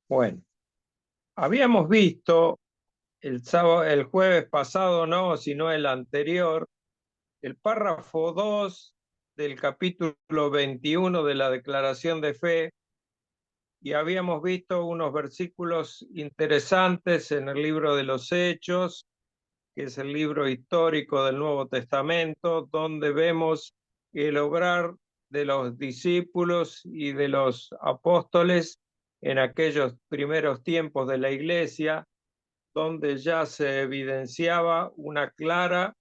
Bueno, habíamos visto el jueves pasado, no, sino el anterior, el párrafo 2 del capítulo 21 de la Declaración de Fe, y habíamos visto unos versículos interesantes en el libro de los Hechos, que es el libro histórico del Nuevo Testamento, donde vemos el obrar de los discípulos y de los apóstoles en aquellos primeros tiempos de la iglesia, donde ya se evidenciaba una clara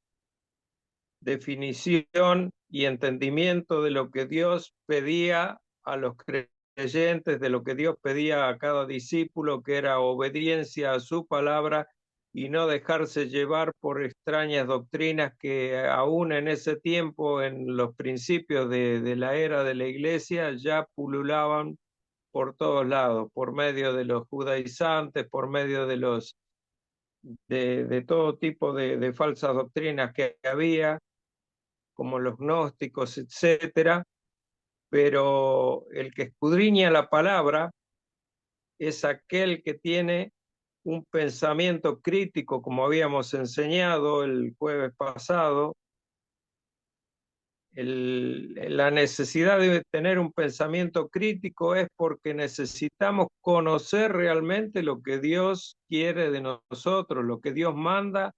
definición y entendimiento de lo que Dios pedía a los creyentes, de lo que Dios pedía a cada discípulo, que era obediencia a su palabra y no dejarse llevar por extrañas doctrinas que aún en ese tiempo, en los principios de la era de la iglesia, ya pululaban por todos lados, por medio de los judaizantes, por medio de todo tipo de falsas doctrinas que había, como los gnósticos, etcétera, pero el que escudriña la palabra es aquel que tiene un pensamiento crítico, como habíamos enseñado el jueves pasado. La necesidad de tener un pensamiento crítico es porque necesitamos conocer realmente lo que Dios quiere de nosotros, lo que Dios manda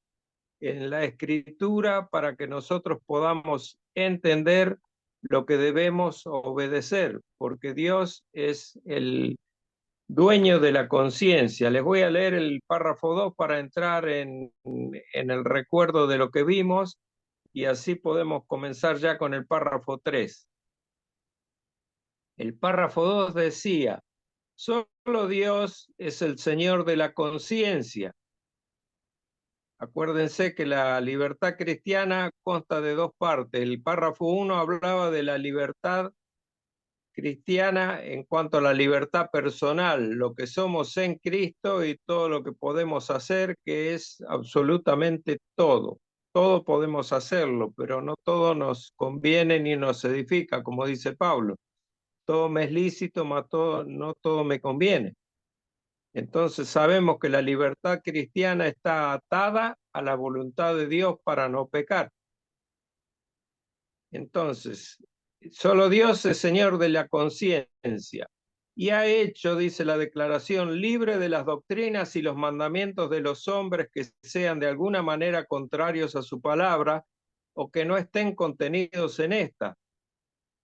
en la escritura, para que nosotros podamos entender lo que debemos obedecer, porque Dios es el dueño de la conciencia. Les voy a leer el párrafo 2 para entrar en el recuerdo de lo que vimos, y así podemos comenzar ya con el párrafo 3. El párrafo 2 decía: solo Dios es el Señor de la conciencia. Acuérdense que la libertad cristiana consta de dos partes. El párrafo 1 hablaba de la libertad cristiana en cuanto a la libertad personal, lo que somos en Cristo y todo lo que podemos hacer, que es absolutamente todo. Todo podemos hacerlo, pero no todo nos conviene ni nos edifica, como dice Pablo. Todo me es lícito, mas no todo me conviene. Entonces sabemos que la libertad cristiana está atada a la voluntad de Dios para no pecar. Entonces, solo Dios es Señor de la conciencia y ha hecho, dice la declaración, libre de las doctrinas y los mandamientos de los hombres que sean de alguna manera contrarios a su palabra o que no estén contenidos en esta.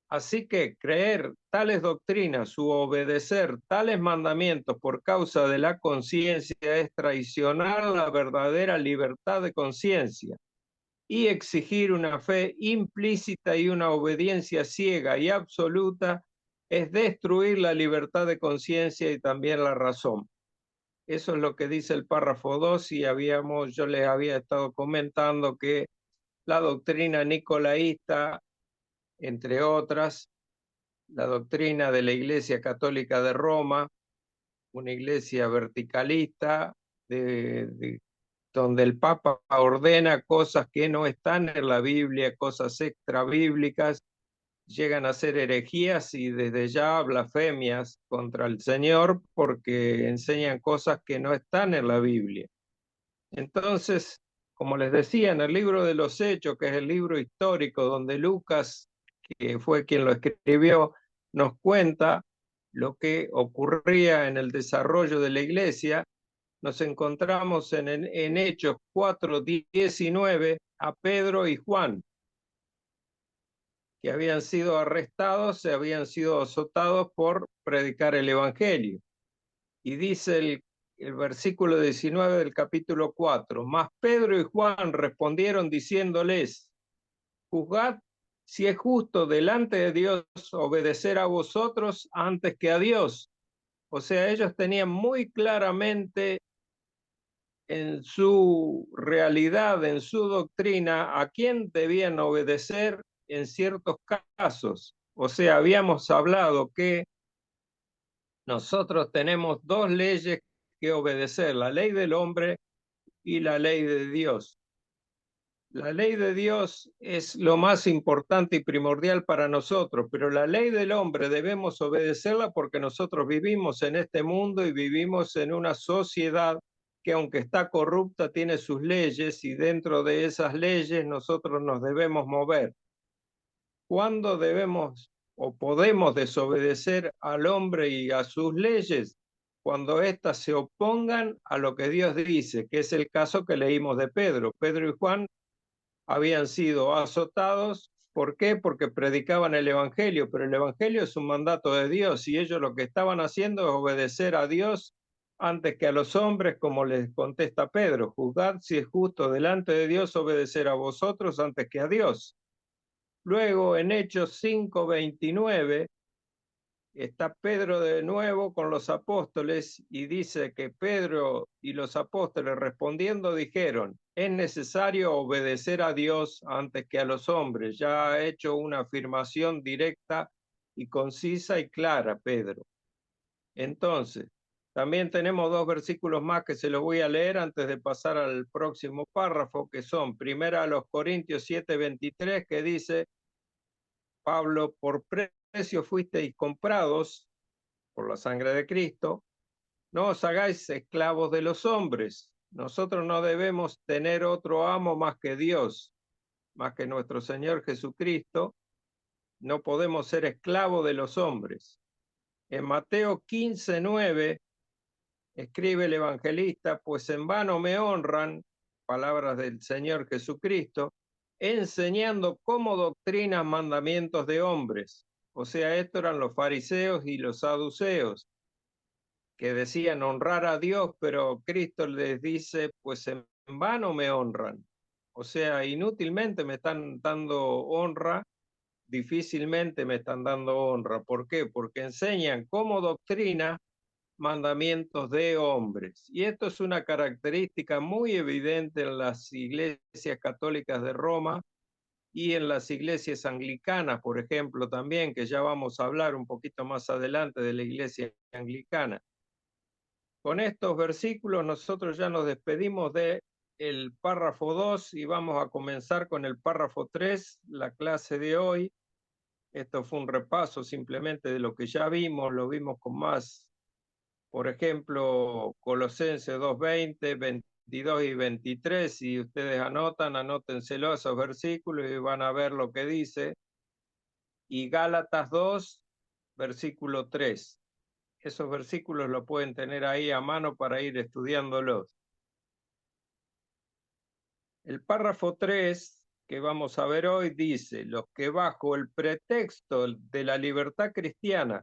Así que creer tales doctrinas u obedecer tales mandamientos por causa de la conciencia es traicionar la verdadera libertad de conciencia, y exigir una fe implícita y una obediencia ciega y absoluta es destruir la libertad de conciencia y también la razón. Eso es lo que dice el párrafo 2, y yo les había estado comentando que la doctrina nicolaísta, entre otras, la doctrina de la Iglesia Católica de Roma, una iglesia verticalista, donde el Papa ordena cosas que no están en la Biblia, cosas extrabíblicas, llegan a ser herejías y desde ya blasfemias contra el Señor, porque enseñan cosas que no están en la Biblia. Entonces, como les decía, en el libro de los Hechos, que es el libro histórico donde Lucas, que fue quien lo escribió, nos cuenta lo que ocurría en el desarrollo de la iglesia, nos encontramos en Hechos 4:19 a Pedro y Juan, que habían sido arrestados, se habían sido azotados por predicar el Evangelio. Y dice el versículo 19 del capítulo 4: mas Pedro y Juan respondieron diciéndoles: juzgad si es justo delante de Dios obedecer a vosotros antes que a Dios. O sea, ellos tenían muy claramente en su realidad, en su doctrina, a quién debían obedecer en ciertos casos. O sea, habíamos hablado que nosotros tenemos dos leyes que obedecer: la ley del hombre y la ley de Dios. La ley de Dios es lo más importante y primordial para nosotros, pero la ley del hombre debemos obedecerla porque nosotros vivimos en este mundo y vivimos en una sociedad que aunque está corrupta tiene sus leyes y dentro de esas leyes nosotros nos debemos mover. ¿Cuándo debemos o podemos desobedecer al hombre y a sus leyes? Cuando éstas se opongan a lo que Dios dice, que es el caso que leímos de Pedro. Pedro y Juan habían sido azotados. ¿Por qué? Porque predicaban el Evangelio, pero el Evangelio es un mandato de Dios y ellos lo que estaban haciendo es obedecer a Dios antes que a los hombres, como les contesta Pedro. Juzgad si es justo delante de Dios obedecer a vosotros antes que a Dios. Luego, en Hechos 5:29, está Pedro de nuevo con los apóstoles y dice que Pedro y los apóstoles respondiendo dijeron, es necesario obedecer a Dios antes que a los hombres. Ya ha hecho una afirmación directa y concisa y clara, Pedro. Entonces, también tenemos dos versículos más que se los voy a leer antes de pasar al próximo párrafo, que son primera a los Corintios 7:23, que dice, Pablo, por precio fuisteis comprados por la sangre de Cristo, no os hagáis esclavos de los hombres. Nosotros no debemos tener otro amo más que Dios, más que nuestro Señor Jesucristo. No podemos ser esclavos de los hombres. En Mateo 15:9 escribe el evangelista, pues en vano me honran, palabras del Señor Jesucristo, enseñando como doctrinas mandamientos de hombres. O sea, estos eran los fariseos y los saduceos, que decían honrar a Dios, pero Cristo les dice, pues en vano me honran. O sea, inútilmente me están dando honra, difícilmente me están dando honra. ¿Por qué? Porque enseñan como doctrina mandamientos de hombres. Y esto es una característica muy evidente en las iglesias católicas de Roma y en las iglesias anglicanas, por ejemplo, también, que ya vamos a hablar un poquito más adelante de la iglesia anglicana. Con estos versículos nosotros ya nos despedimos de el párrafo 2 y vamos a comenzar con el párrafo 3, la clase de hoy. Esto fue un repaso simplemente de lo que ya vimos, lo vimos con más, por ejemplo, Colosenses 2:20, 22 y 23, si ustedes anotan, anótenselo esos versículos y van a ver lo que dice. Y Gálatas 2, versículo 3. Esos versículos lo pueden tener ahí a mano para ir estudiándolos. El párrafo 3 que vamos a ver hoy dice, los que bajo el pretexto de la libertad cristiana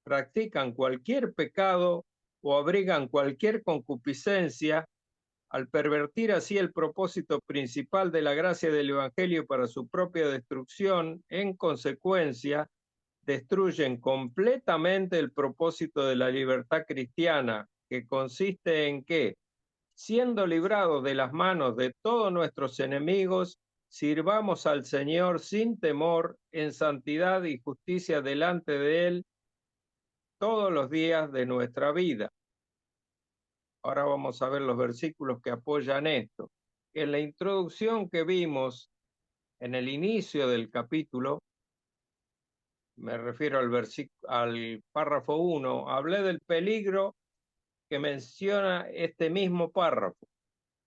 practican cualquier pecado o abrigan cualquier concupiscencia, al pervertir así el propósito principal de la gracia del Evangelio para su propia destrucción, en consecuencia, destruyen completamente el propósito de la libertad cristiana, que consiste en que, siendo librados de las manos de todos nuestros enemigos, sirvamos al Señor sin temor, en santidad y justicia delante de Él todos los días de nuestra vida. Ahora vamos a ver los versículos que apoyan esto. En la introducción que vimos en el inicio del capítulo, me refiero al párrafo 1, hablé del peligro que menciona este mismo párrafo.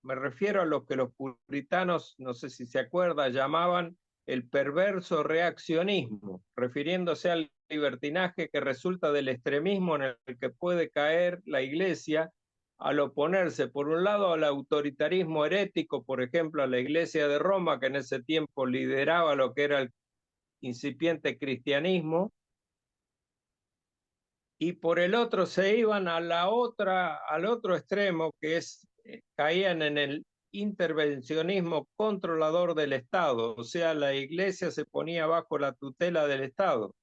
Me refiero a lo que los puritanos, no sé si se acuerda, llamaban el perverso reaccionismo, refiriéndose al libertinaje que resulta del extremismo en el que puede caer la Iglesia al oponerse, por un lado, al autoritarismo herético, por ejemplo, a la Iglesia de Roma, que en ese tiempo lideraba lo que era el incipiente cristianismo, y por el otro se iban a al otro extremo, que es, caían en el intervencionismo controlador del Estado, o sea, la Iglesia se ponía bajo la tutela del Estado.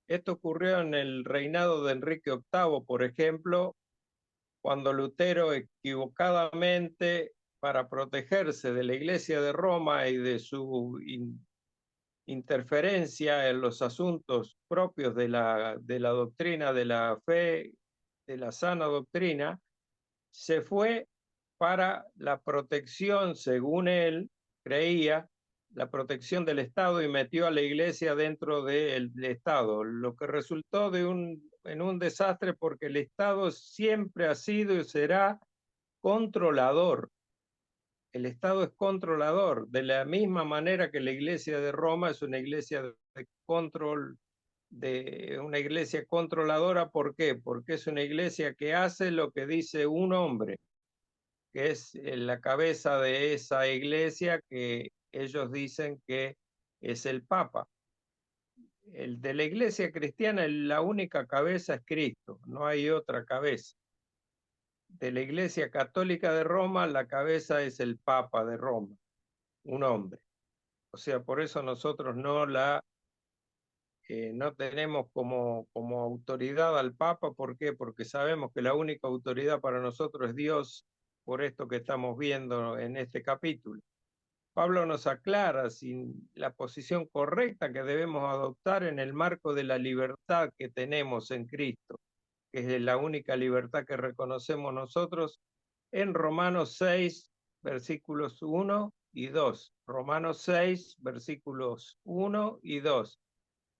Esto ocurrió en el reinado de Enrique VIII, por ejemplo, cuando Lutero equivocadamente, para protegerse de la Iglesia de Roma y de su interferencia en los asuntos propios de la doctrina, de la fe, de la sana doctrina, se fue para la protección, según él, creía la protección del Estado y metió a la iglesia dentro del Estado, lo que resultó en un desastre porque el Estado siempre ha sido y será controlador. El Estado es controlador, de la misma manera que la iglesia de Roma es una iglesia de control, de una iglesia controladora. ¿Por qué? Porque es una iglesia que hace lo que dice un hombre, que es la cabeza de esa iglesia que ellos dicen que es el Papa. El de la iglesia cristiana, la única cabeza es Cristo, no hay otra cabeza. De la iglesia católica de Roma, la cabeza es el Papa de Roma, un hombre. O sea, por eso nosotros no tenemos como autoridad al Papa. ¿Por qué? Porque sabemos que la única autoridad para nosotros es Dios, por esto que estamos viendo en este capítulo. Pablo nos aclara sin la posición correcta que debemos adoptar en el marco de la libertad que tenemos en Cristo, que es la única libertad que reconocemos nosotros, en Romanos 6, versículos 1 y 2. Romanos 6, versículos 1 y 2.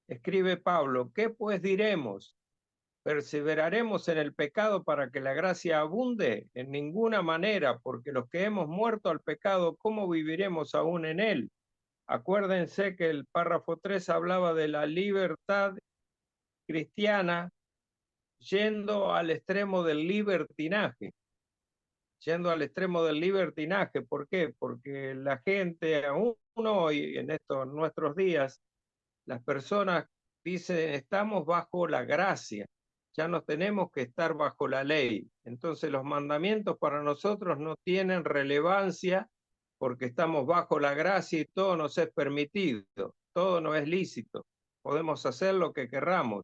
Escribe Pablo: ¿qué pues diremos? ¿Perseveraremos en el pecado para que la gracia abunde? En ninguna manera, porque los que hemos muerto al pecado, ¿cómo viviremos aún en él? Acuérdense que el párrafo 3 hablaba de la libertad cristiana yendo al extremo del libertinaje. Yendo al extremo del libertinaje. ¿Por qué? Porque la gente, aún hoy, en estos nuestros días, las personas dicen, estamos bajo la gracia, ya no tenemos que estar bajo la ley. Entonces los mandamientos para nosotros no tienen relevancia porque estamos bajo la gracia y todo nos es permitido, todo nos es lícito, podemos hacer lo que querramos.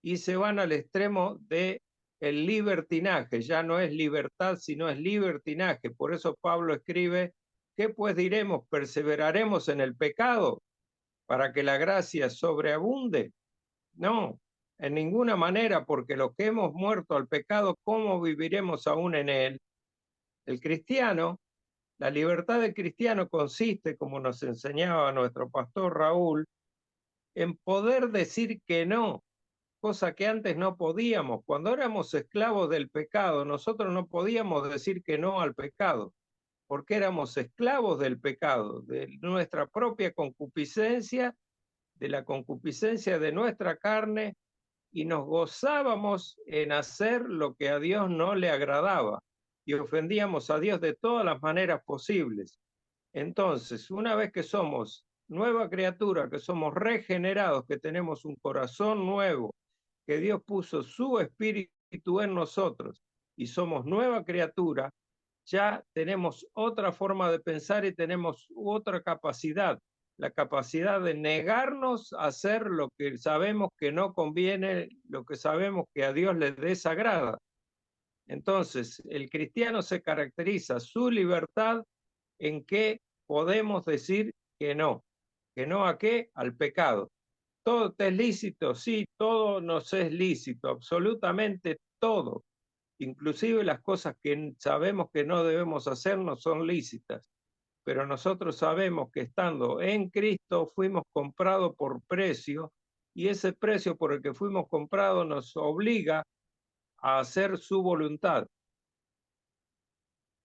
Y se van al extremo de el libertinaje, ya no es libertad, sino es libertinaje. Por eso Pablo escribe: ¿qué pues diremos? ¿Perseveraremos en el pecado para que la gracia sobreabunde? No, en ninguna manera, porque los que hemos muerto al pecado, ¿cómo viviremos aún en él? El cristiano, la libertad del cristiano consiste, como nos enseñaba nuestro pastor Raúl, en poder decir que no, cosa que antes no podíamos. Cuando éramos esclavos del pecado, nosotros no podíamos decir que no al pecado, porque éramos esclavos del pecado, de nuestra propia concupiscencia, de la concupiscencia de nuestra carne, y nos gozábamos en hacer lo que a Dios no le agradaba y ofendíamos a Dios de todas las maneras posibles. Entonces, una vez que somos nueva criatura, que somos regenerados, que tenemos un corazón nuevo, que Dios puso su espíritu en nosotros y somos nueva criatura, ya tenemos otra forma de pensar y tenemos otra capacidad, la capacidad de negarnos a hacer lo que sabemos que no conviene, lo que sabemos que a Dios le desagrada. Entonces, el cristiano se caracteriza su libertad en que podemos decir que no. ¿Que no a qué? Al pecado. ¿Todo te es lícito? Sí, todo nos es lícito, absolutamente todo. Inclusive las cosas que sabemos que no debemos hacer no son lícitas, pero nosotros sabemos que estando en Cristo fuimos comprados por precio, y ese precio por el que fuimos comprados nos obliga a hacer su voluntad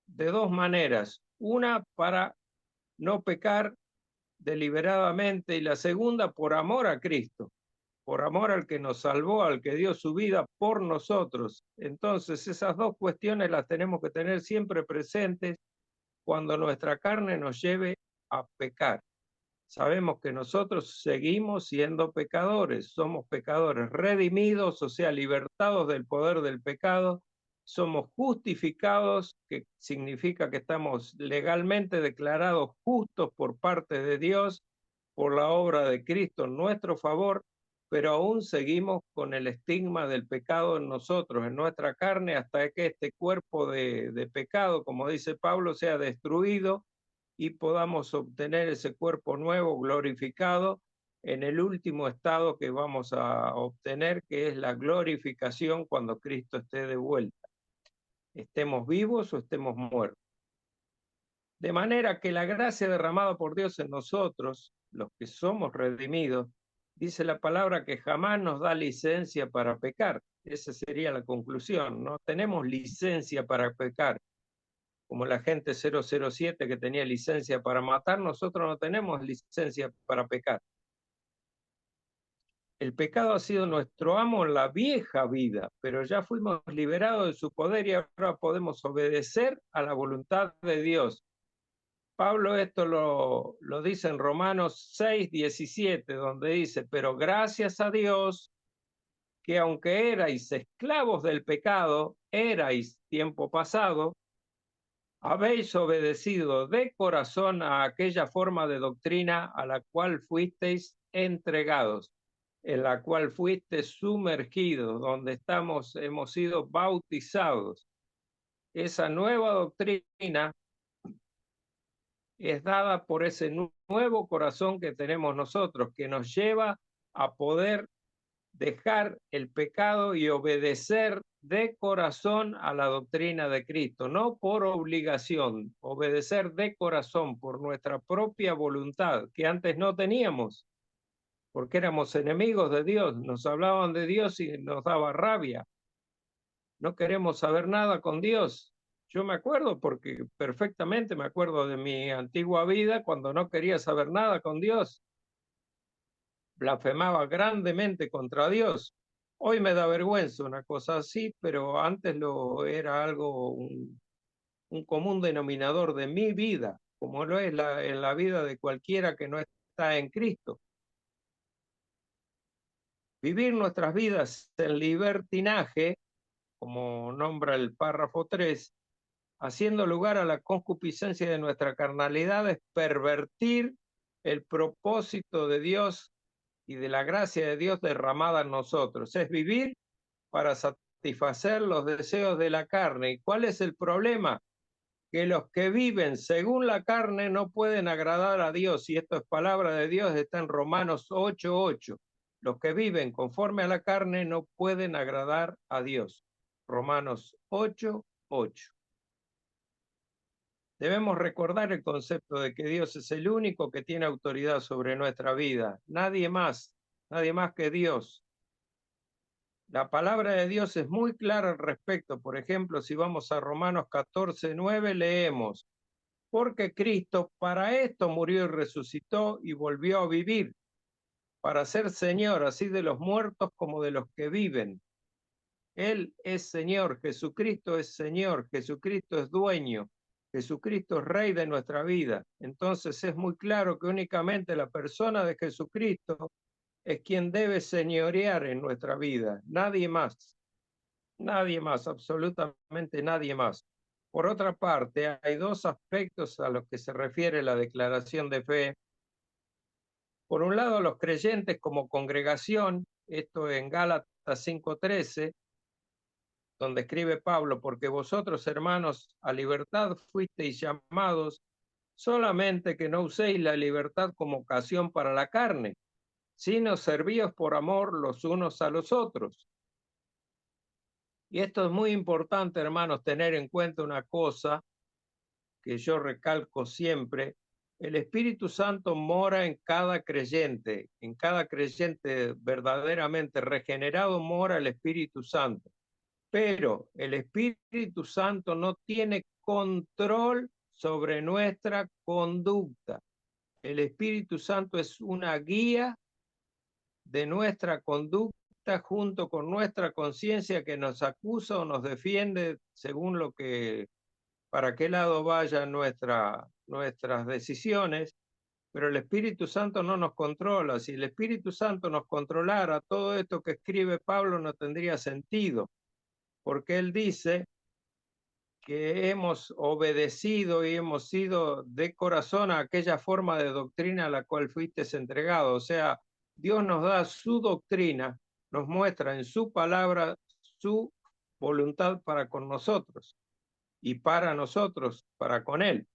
de dos maneras: una, para no pecar deliberadamente, y la segunda, por amor a Cristo, por amor al que nos salvó, al que dio su vida por nosotros. Entonces esas dos cuestiones las tenemos que tener siempre presentes cuando nuestra carne nos lleve a pecar. Sabemos que nosotros seguimos siendo pecadores, somos pecadores redimidos, o sea, libertados del poder del pecado, somos justificados, que significa que estamos legalmente declarados justos por parte de Dios por la obra de Cristo en nuestro favor, pero aún seguimos con el estigma del pecado en nosotros, en nuestra carne, hasta que este cuerpo de pecado, como dice Pablo, sea destruido y podamos obtener ese cuerpo nuevo, glorificado, en el último estado que vamos a obtener, que es la glorificación cuando Cristo esté de vuelta, estemos vivos o estemos muertos. De manera que la gracia derramada por Dios en nosotros, los que somos redimidos, dice la palabra que jamás nos da licencia para pecar. Esa sería la conclusión. No tenemos licencia para pecar. Como la gente 007 que tenía licencia para matar, nosotros no tenemos licencia para pecar. El pecado ha sido nuestro amo en la vieja vida, pero ya fuimos liberados de su poder y ahora podemos obedecer a la voluntad de Dios. Pablo esto lo dice en Romanos 6:17, donde dice, pero gracias a Dios que aunque erais esclavos del pecado, erais tiempo pasado, habéis obedecido de corazón a aquella forma de doctrina a la cual fuisteis entregados, en la cual fuisteis sumergidos, donde hemos sido bautizados. Esa nueva doctrina es dada por ese nuevo corazón que tenemos nosotros, que nos lleva a poder dejar el pecado y obedecer de corazón a la doctrina de Cristo, no por obligación, obedecer de corazón por nuestra propia voluntad, que antes no teníamos, porque éramos enemigos de Dios, nos hablaban de Dios y nos daba rabia. No queremos saber nada con Dios. Yo me acuerdo, porque perfectamente me acuerdo de mi antigua vida cuando no quería saber nada con Dios. Blasfemaba grandemente contra Dios. Hoy me da vergüenza una cosa así, pero antes era algo, un común denominador de mi vida, como lo es en la vida de cualquiera que no está en Cristo. Vivir nuestras vidas en libertinaje, como nombra el párrafo 3, haciendo lugar a la concupiscencia de nuestra carnalidad, es pervertir el propósito de Dios y de la gracia de Dios derramada en nosotros. Es vivir para satisfacer los deseos de la carne. ¿Y cuál es el problema? Que los que viven según la carne no pueden agradar a Dios. Y esto es palabra de Dios, está en Romanos 8:8. Los que viven conforme a la carne no pueden agradar a Dios. Romanos 8:8. Debemos recordar el concepto de que Dios es el único que tiene autoridad sobre nuestra vida. Nadie más que Dios. La palabra de Dios es muy clara al respecto. Por ejemplo, si vamos a Romanos 14:9, leemos, porque Cristo para esto murió y resucitó y volvió a vivir, para ser Señor así de los muertos como de los que viven. Él es Señor, Jesucristo es Señor, Jesucristo es dueño, Jesucristo es Rey de nuestra vida. Entonces es muy claro que únicamente la persona de Jesucristo es quien debe señorear en nuestra vida, nadie más, absolutamente nadie más. Por otra parte, hay dos aspectos a los que se refiere la declaración de fe. Por un lado, los creyentes como congregación, esto en Gálatas 5:13, donde escribe Pablo, porque vosotros, hermanos, a libertad fuisteis llamados, solamente que no uséis la libertad como ocasión para la carne, sino servíos por amor los unos a los otros. Y esto es muy importante, hermanos, tener en cuenta una cosa que yo recalco siempre. El Espíritu Santo mora en cada creyente verdaderamente regenerado mora el Espíritu Santo. Pero el Espíritu Santo no tiene control sobre nuestra conducta. El Espíritu Santo es una guía de nuestra conducta junto con nuestra conciencia que nos acusa o nos defiende según para qué lado vayan nuestras decisiones, pero el Espíritu Santo no nos controla. Si el Espíritu Santo nos controlara, todo esto que escribe Pablo no tendría sentido, porque él dice que hemos obedecido y hemos sido de corazón a aquella forma de doctrina a la cual fuisteis entregado. O sea, Dios nos da su doctrina, nos muestra en su palabra su voluntad para con nosotros y para nosotros, para con Él.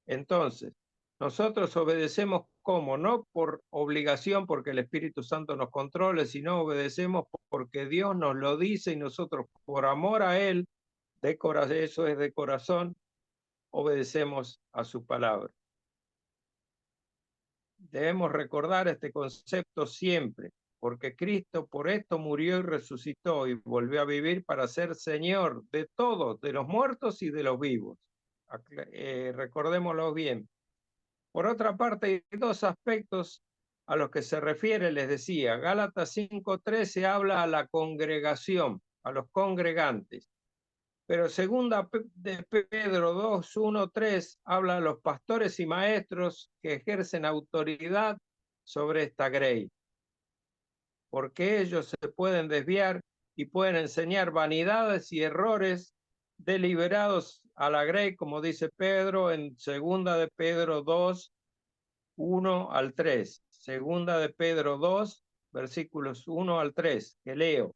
Entonces, nosotros obedecemos ¿cómo? No por obligación, porque el Espíritu Santo nos controle, sino obedecemos porque Dios nos lo dice y nosotros por amor a Él, eso es de corazón, obedecemos a su palabra. Debemos recordar este concepto siempre, porque Cristo por esto murió y resucitó y volvió a vivir para ser Señor de todos, de los muertos y de los vivos. Recordémoslo bien. Por otra parte, hay dos aspectos a los que se refiere, les decía. Gálatas 5:13 habla a la congregación, a los congregantes. Pero segunda de Pedro 2:1-3 habla a los pastores y maestros que ejercen autoridad sobre esta grey, porque ellos se pueden desviar y pueden enseñar vanidades y errores deliberados a la grey, como dice Pedro en segunda de Pedro 2:1-3. Segunda de Pedro 2, versículos 1-3, que leo.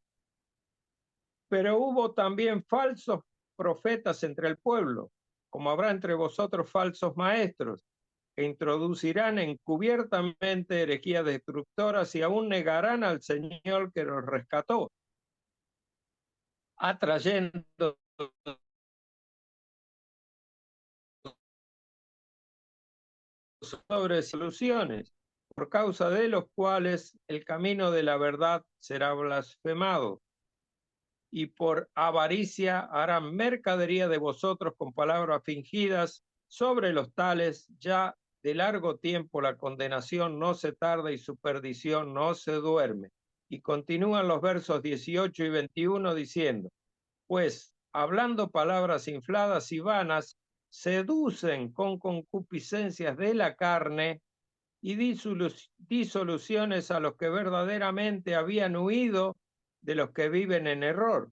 Pero hubo también falsos profetas entre el pueblo, como habrá entre vosotros falsos maestros, que introducirán encubiertamente herejías destructoras y aún negarán al Señor que los rescató, atrayendo sobre soluciones, por causa de los cuales el camino de la verdad será blasfemado. Y por avaricia harán mercadería de vosotros con palabras fingidas. Sobre los tales ya de largo tiempo la condenación no se tarda y su perdición no se duerme. Y continúan los versos 18 y 21 diciendo, pues hablando palabras infladas y vanas, seducen con concupiscencias de la carne y disoluciones a los que verdaderamente habían huido de los que viven en error,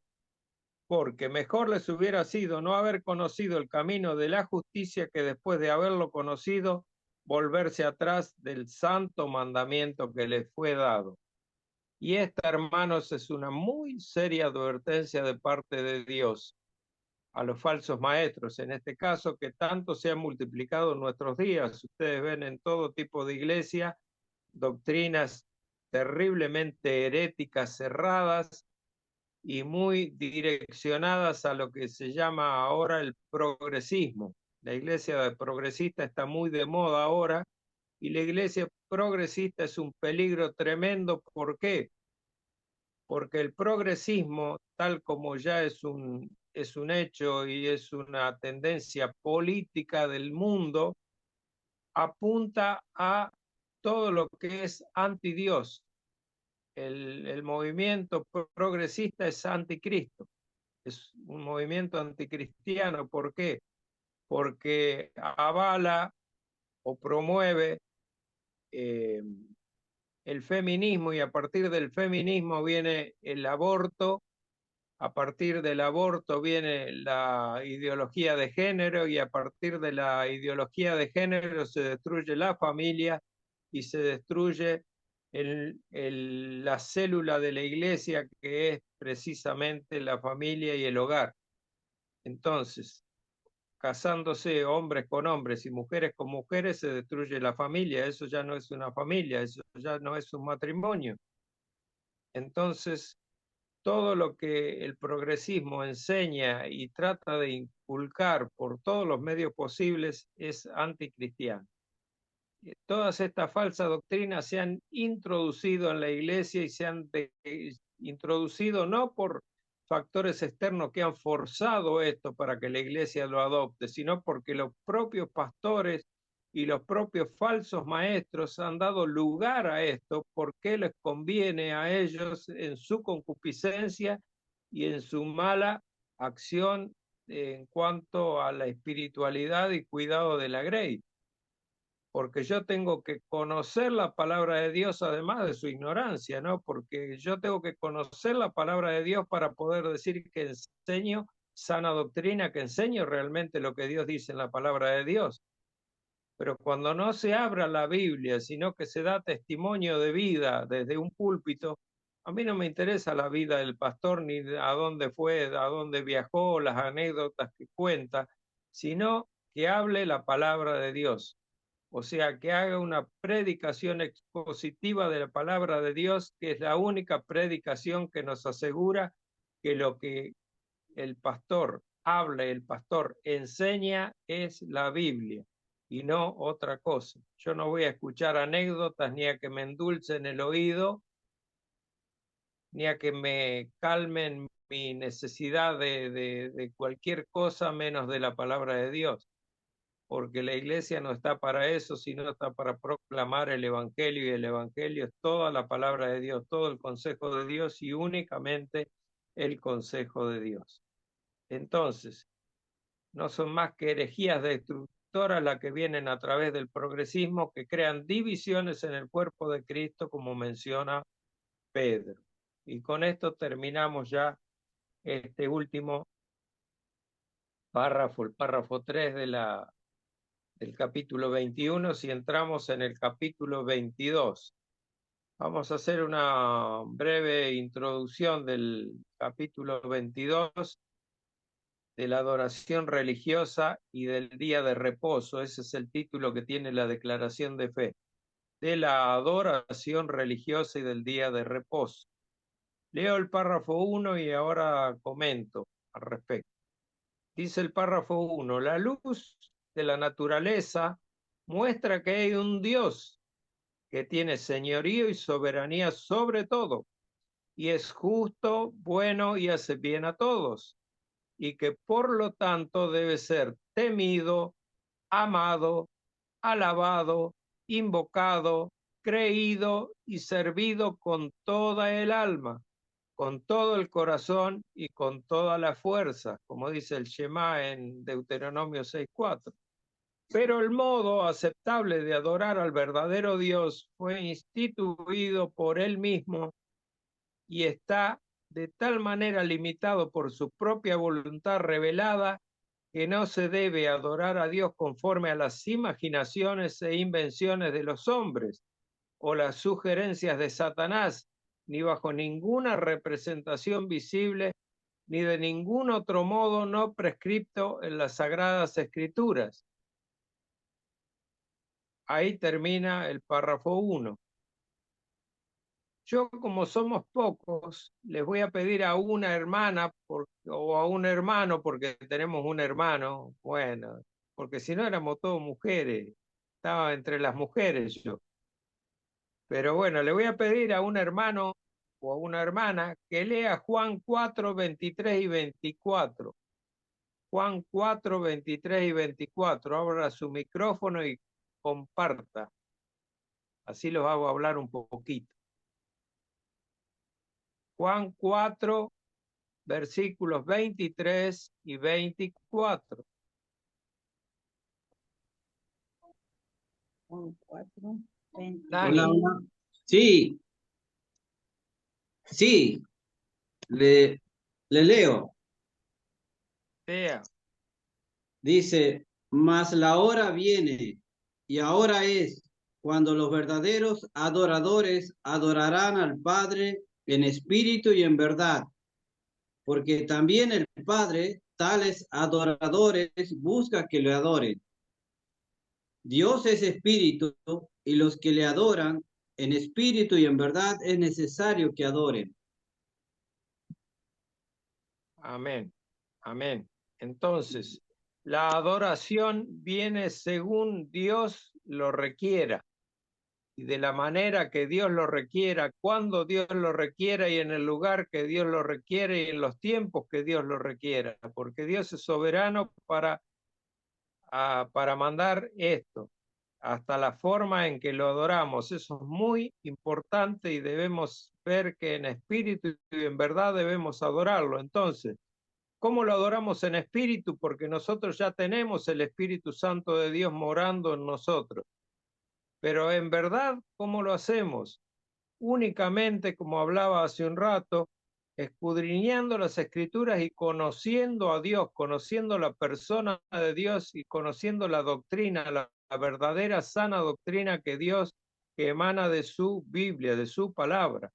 porque mejor les hubiera sido no haber conocido el camino de la justicia que después de haberlo conocido, volverse atrás del santo mandamiento que les fue dado. Y esta, hermanos, es una muy seria advertencia de parte de Dios a los falsos maestros, en este caso, que tanto se han multiplicado en nuestros días. Ustedes ven en todo tipo de iglesia doctrinas terriblemente heréticas, cerradas y muy direccionadas a lo que se llama ahora el progresismo. La iglesia progresista está muy de moda ahora y la iglesia progresista es un peligro tremendo. ¿Por qué? Porque el progresismo, tal como ya es un hecho y es una tendencia política del mundo, apunta a todo lo que es anti Dios. El movimiento progresista es anticristo, es un movimiento anticristiano. ¿Por qué? Porque avala o promueve el feminismo, y a partir del feminismo viene el aborto, a partir del aborto viene la ideología de género, y a partir de la ideología de género se destruye la familia y se destruye la célula de la iglesia, que es precisamente la familia y el hogar. Entonces, casándose hombres con hombres y mujeres con mujeres, se destruye la familia. Eso ya no es una familia, eso ya no es un matrimonio. Entonces, todo lo que el progresismo enseña y trata de inculcar por todos los medios posibles es anticristiano. Todas estas falsas doctrinas se han introducido en la iglesia y se han introducido no por factores externos que han forzado esto para que la iglesia lo adopte, sino porque los propios pastores y los propios falsos maestros han dado lugar a esto porque les conviene a ellos en su concupiscencia y en su mala acción en cuanto a la espiritualidad y cuidado de la grey. Porque yo tengo que conocer la palabra de Dios además de su ignorancia, ¿no? Porque yo tengo que conocer la palabra de Dios para poder decir que enseño sana doctrina, que enseño realmente lo que Dios dice en la palabra de Dios. Pero cuando no se abra la Biblia, sino que se da testimonio de vida desde un púlpito, a mí no me interesa la vida del pastor, ni a dónde fue, a dónde viajó, las anécdotas que cuenta, sino que hable la palabra de Dios. O sea, que haga una predicación expositiva de la palabra de Dios, que es la única predicación que nos asegura que lo que el pastor hable el pastor, enseña es la Biblia y no otra cosa. Yo no voy a escuchar anécdotas ni a que me endulcen el oído, ni a que me calmen mi necesidad de cualquier cosa menos de la palabra de Dios, porque la iglesia no está para eso, sino está para proclamar el Evangelio, y el Evangelio es toda la palabra de Dios, todo el consejo de Dios y únicamente el consejo de Dios. Entonces, no son más que herejías destructoras las que vienen a través del progresismo, que crean divisiones en el cuerpo de Cristo, como menciona Pedro. Y con esto terminamos ya este último párrafo, el párrafo 3 del capítulo 21. Si entramos en el capítulo 22, vamos a hacer una breve introducción del capítulo 22, de la adoración religiosa y del día de reposo. Ese es el título que tiene la declaración de fe, de la adoración religiosa y del día de reposo. Leo el párrafo 1 y ahora comento al respecto. Dice el párrafo 1, la luz de la naturaleza muestra que hay un Dios que tiene señorío y soberanía sobre todo, y es justo, bueno y hace bien a todos, y que por lo tanto debe ser temido, amado, alabado, invocado, creído y servido con toda el alma, con todo el corazón y con toda la fuerza, como dice el Shema en Deuteronomio 6:4. Pero el modo aceptable de adorar al verdadero Dios fue instituido por él mismo y está de tal manera limitado por su propia voluntad revelada, que no se debe adorar a Dios conforme a las imaginaciones e invenciones de los hombres o las sugerencias de Satanás, ni bajo ninguna representación visible, ni de ningún otro modo no prescripto en las Sagradas Escrituras. Ahí termina el párrafo 1. Yo, como somos pocos, les voy a pedir a una hermana o a un hermano, porque tenemos un hermano, bueno, porque si no éramos todos mujeres, estaba entre las mujeres yo. Pero bueno, le voy a pedir a un hermano o a una hermana que lea Juan 4, 23 y 24. Juan 4, 23 y 24. Abra su micrófono y comparta. Así los hago hablar un poquito. Juan 4, versículos 23 y 24. Juan 4, 20. Dani. Hola, hola. Sí, sí, le leo. Sea. Dice, mas la hora viene y ahora es cuando los verdaderos adoradores adorarán al Padre en espíritu y en verdad, porque también el Padre tales adoradores busca que le adoren. Dios es espíritu y los que le adoran en espíritu y en verdad es necesario que adoren. Amén. Amén. Entonces, la adoración viene según Dios lo requiera y de la manera que Dios lo requiera, cuando Dios lo requiera y en el lugar que Dios lo requiere y en los tiempos que Dios lo requiera, porque Dios es soberano para mandar esto, hasta la forma en que lo adoramos. Eso es muy importante y debemos ver que en espíritu y en verdad debemos adorarlo. Entonces, ¿cómo lo adoramos en espíritu? Porque nosotros ya tenemos el Espíritu Santo de Dios morando en nosotros. Pero en verdad, ¿cómo lo hacemos? Únicamente, como hablaba hace un rato, escudriñando las Escrituras y conociendo a Dios, conociendo la persona de Dios y conociendo la doctrina, la verdadera sana doctrina que emana de su Biblia, de su palabra.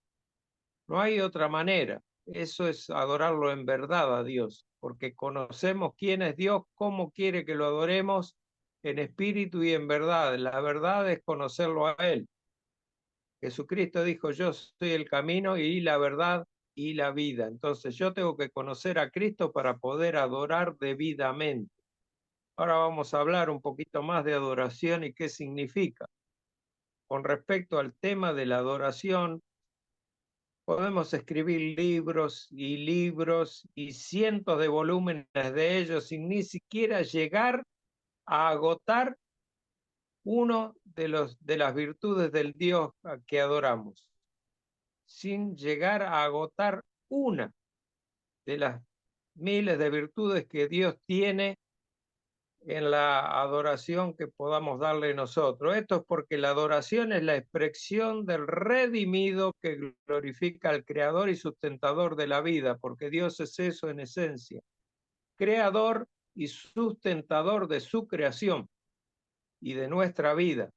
No hay otra manera. Eso es adorarlo en verdad a Dios, porque conocemos quién es Dios, cómo quiere que lo adoremos en espíritu y en verdad. La verdad es conocerlo a Él. Jesucristo dijo, yo soy el camino y la verdad y la vida. Entonces yo tengo que conocer a Cristo para poder adorar debidamente. Ahora vamos a hablar un poquito más de adoración y qué significa. Con respecto al tema de la adoración, podemos escribir libros y cientos de volúmenes de ellos sin ni siquiera llegar a agotar uno de las virtudes del Dios a que adoramos, sin llegar a agotar una de las miles de virtudes que Dios tiene en la adoración que podamos darle nosotros. Esto es porque la adoración es la expresión del redimido que glorifica al Creador y sustentador de la vida, porque Dios es eso en esencia, creador y sustentador de su creación y de nuestra vida.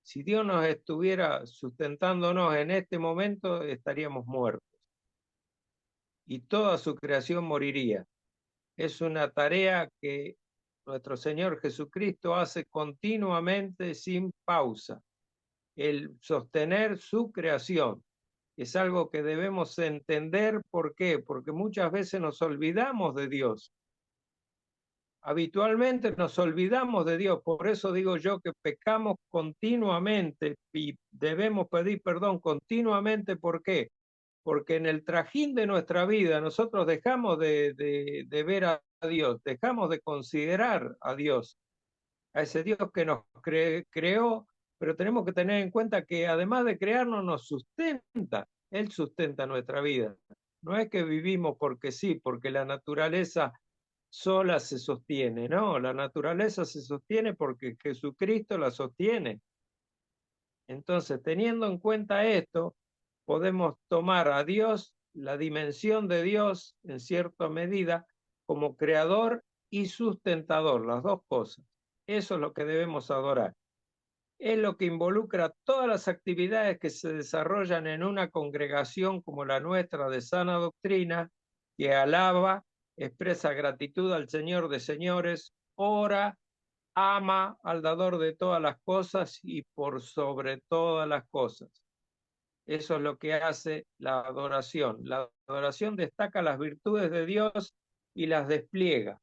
Si Dios nos estuviera sustentándonos en este momento, estaríamos muertos y toda su creación moriría. Es una tarea que nuestro Señor Jesucristo hace continuamente sin pausa, el sostener su creación. Es algo que debemos entender. ¿Por qué? Porque muchas veces nos olvidamos de Dios. Habitualmente nos olvidamos de Dios, por eso digo yo que pecamos continuamente y debemos pedir perdón continuamente. ¿Por qué? Porque en el trajín de nuestra vida nosotros dejamos de ver a Dios, dejamos de considerar a Dios, a ese Dios que nos creó, pero tenemos que tener en cuenta que además de crearnos nos sustenta, Él sustenta nuestra vida. No es que vivimos porque sí, porque la naturaleza sola se sostiene, no, la naturaleza se sostiene porque Jesucristo la sostiene. Entonces, teniendo en cuenta esto, podemos tomar a Dios, la dimensión de Dios, en cierta medida, como creador y sustentador, las dos cosas. Eso es lo que debemos adorar. Es lo que involucra todas las actividades que se desarrollan en una congregación como la nuestra de sana doctrina, que alaba, expresa gratitud al Señor de señores, ora, ama al dador de todas las cosas y por sobre todas las cosas. Eso es lo que hace la adoración. La adoración destaca las virtudes de Dios y las despliega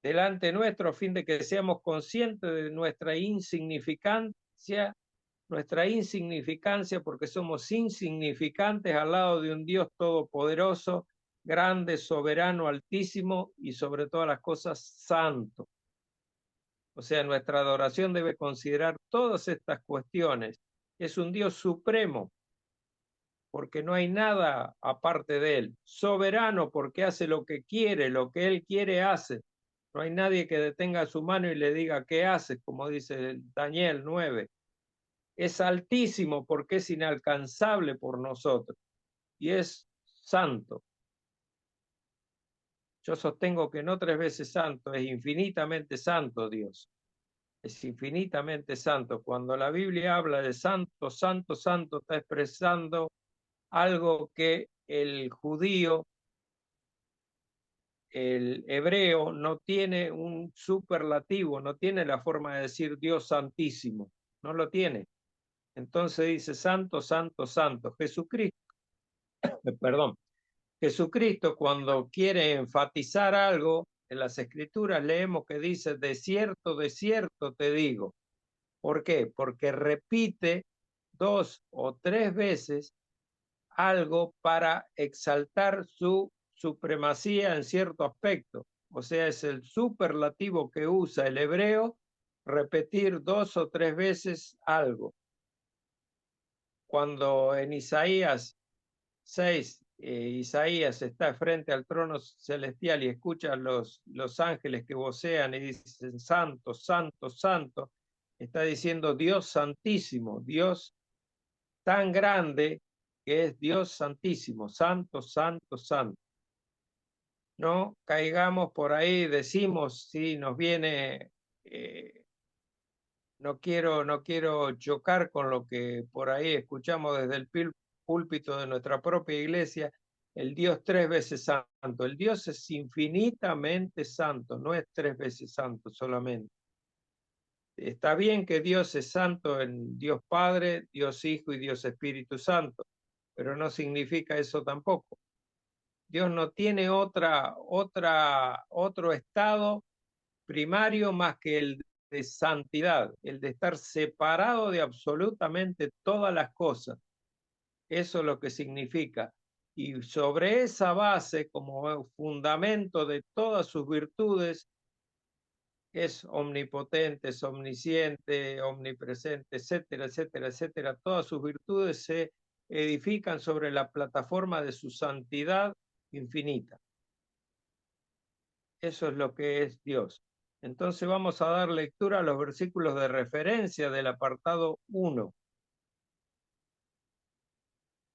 delante nuestro a fin de que seamos conscientes de nuestra insignificancia porque somos insignificantes al lado de un Dios todopoderoso, grande, soberano, altísimo y sobre todas las cosas santo. O sea, nuestra adoración debe considerar todas estas cuestiones. Es un Dios supremo, porque no hay nada aparte de Él. Soberano, porque hace lo que Él quiere hace. No hay nadie que detenga su mano y le diga qué hace, como dice Daniel 9. Es altísimo porque es inalcanzable por nosotros. Y es santo. Yo sostengo que no 3 veces santo, es infinitamente santo Dios. Es infinitamente santo. Cuando la Biblia habla de santo, santo, santo, está expresando algo que el judío, el hebreo, no tiene un superlativo, no tiene la forma de decir Dios santísimo, no lo tiene. Entonces dice santo, santo, santo. Jesucristo, perdón, Jesucristo cuando quiere enfatizar algo, en las Escrituras leemos que dice, de cierto te digo. ¿Por qué? Porque repite 2 o 3 veces algo para exaltar su supremacía en cierto aspecto. O sea, es el superlativo que usa el hebreo, repetir 2 o 3 veces algo. Cuando en Isaías 6, Isaías está frente al trono celestial y escucha los ángeles que vocean y dicen, santo, santo, santo, está diciendo Dios santísimo, Dios tan grande que es Dios santísimo, santo, santo, santo. No caigamos por ahí, decimos, si nos viene, no quiero chocar con lo que por ahí escuchamos desde el púlpito de nuestra propia iglesia, el Dios 3 veces santo. El Dios es infinitamente santo, no es 3 veces santo solamente. Está bien que Dios es santo en Dios Padre, Dios Hijo y Dios Espíritu Santo, pero no significa eso tampoco. Dios no tiene otro estado primario más que el de santidad, el de estar separado de absolutamente todas las cosas. Eso es lo que significa. Y sobre esa base, como fundamento de todas sus virtudes, es omnipotente, es omnisciente, omnipresente, etcétera, etcétera, etcétera. Todas sus virtudes se edifican sobre la plataforma de su santidad infinita. Eso es lo que es Dios. Entonces vamos a dar lectura a los versículos de referencia del apartado 1.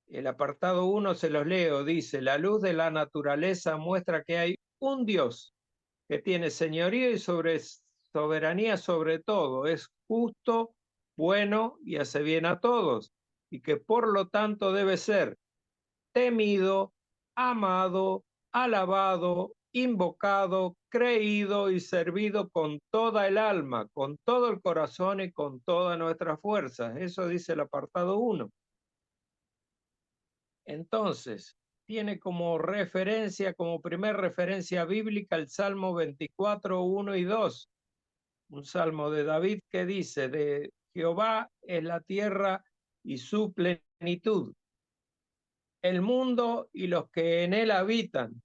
El apartado 1 se los leo, dice: la luz de la naturaleza muestra que hay un Dios que tiene señorío y soberanía sobre todo, es justo, bueno y hace bien a todos, y que por lo tanto debe ser temido, amado, alabado, invocado, creído y servido con toda el alma, con todo el corazón y con todas nuestras fuerzas. Eso dice el apartado 1. Entonces, tiene como referencia, como primer referencia bíblica, el Salmo 24, 1 y 2, un salmo de David que dice: de Jehová es la tierra y su plenitud, el mundo y los que en él habitan,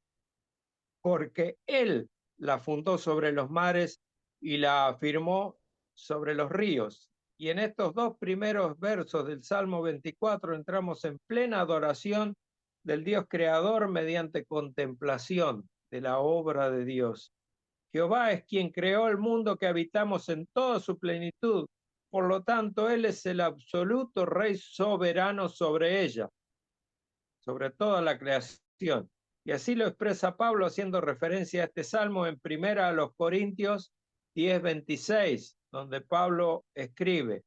porque él la fundó sobre los mares y la afirmó sobre los ríos. Y en estos dos primeros versos del Salmo 24 entramos en plena adoración del Dios creador mediante contemplación de la obra de Dios. Jehová es quien creó el mundo que habitamos en toda su plenitud. Por lo tanto, Él es el absoluto Rey soberano sobre ella, sobre toda la creación. Y así lo expresa Pablo haciendo referencia a este salmo en 1 Corintios 10:26, donde Pablo escribe: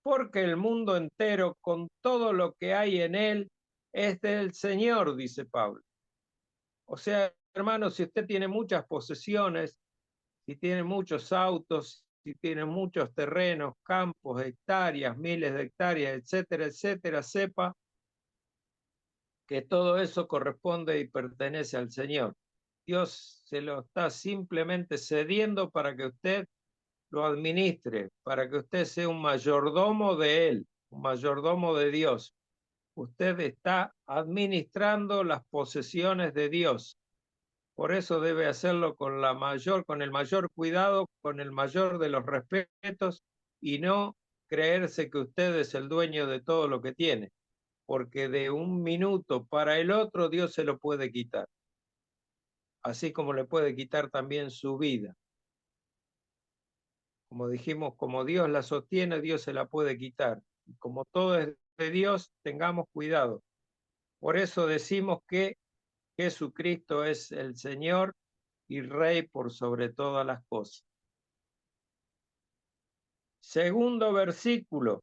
porque el mundo entero, con todo lo que hay en él, es del Señor, dice Pablo. O sea, hermano, si usted tiene muchas posesiones, si tiene muchos autos, si tiene muchos terrenos, campos, hectáreas, miles de hectáreas, etcétera, etcétera, sepa que todo eso corresponde y pertenece al Señor. Dios se lo está simplemente cediendo para que usted lo administre, para que usted sea un mayordomo de Él, un mayordomo de Dios. Usted está administrando las posesiones de Dios. Por eso debe hacerlo con el mayor cuidado, con el mayor de los respetos, y no creerse que usted es el dueño de todo lo que tiene, porque de un minuto para el otro Dios se lo puede quitar, así como le puede quitar también su vida. Como dijimos, como Dios la sostiene, Dios se la puede quitar. Y como todo es de Dios, tengamos cuidado. Por eso decimos que Jesucristo es el Señor y Rey por sobre todas las cosas. Segundo versículo,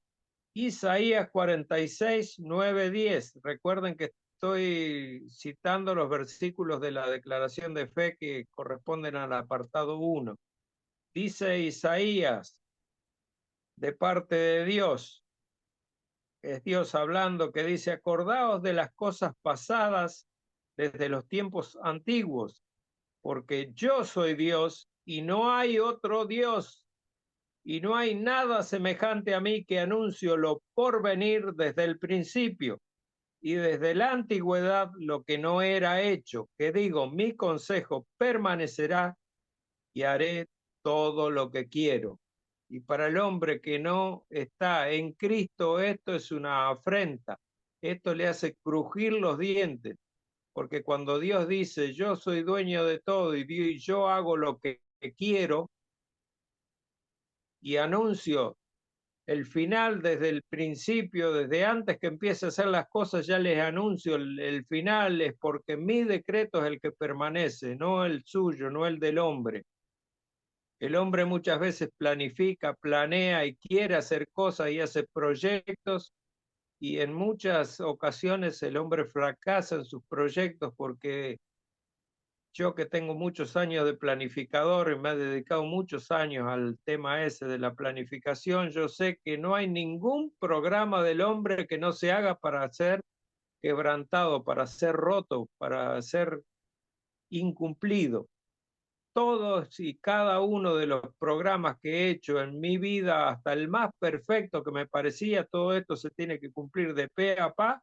Isaías 46, 9, 10. Recuerden que estoy citando los versículos de la declaración de fe que corresponden al apartado 1. Dice Isaías, de parte de Dios, es Dios hablando, que dice: acordaos de las cosas pasadas desde los tiempos antiguos, porque yo soy Dios y no hay otro Dios, y no hay nada semejante a mí, que anuncio lo por venir desde el principio y desde la antigüedad lo que no era hecho, que digo, mi consejo permanecerá y haré todo lo que quiero. Y para el hombre que no está en Cristo, esto es una afrenta, esto le hace crujir los dientes, porque cuando Dios dice: yo soy dueño de todo y yo hago lo que quiero, y anuncio el final desde el principio, desde antes que empiece a hacer las cosas, ya les anuncio el final, es porque mi decreto es el que permanece, no el suyo, no el del hombre. El hombre muchas veces planifica, planea y quiere hacer cosas y hace proyectos, y en muchas ocasiones el hombre fracasa en sus proyectos, porque yo, que tengo muchos años de planificador y me he dedicado muchos años al tema ese de la planificación, yo sé que no hay ningún programa del hombre que no se haga para hacer quebrantado, para ser roto, para ser incumplido. Todos y cada uno de los programas que he hecho en mi vida, hasta el más perfecto que me parecía, todo esto se tiene que cumplir de pe a pa,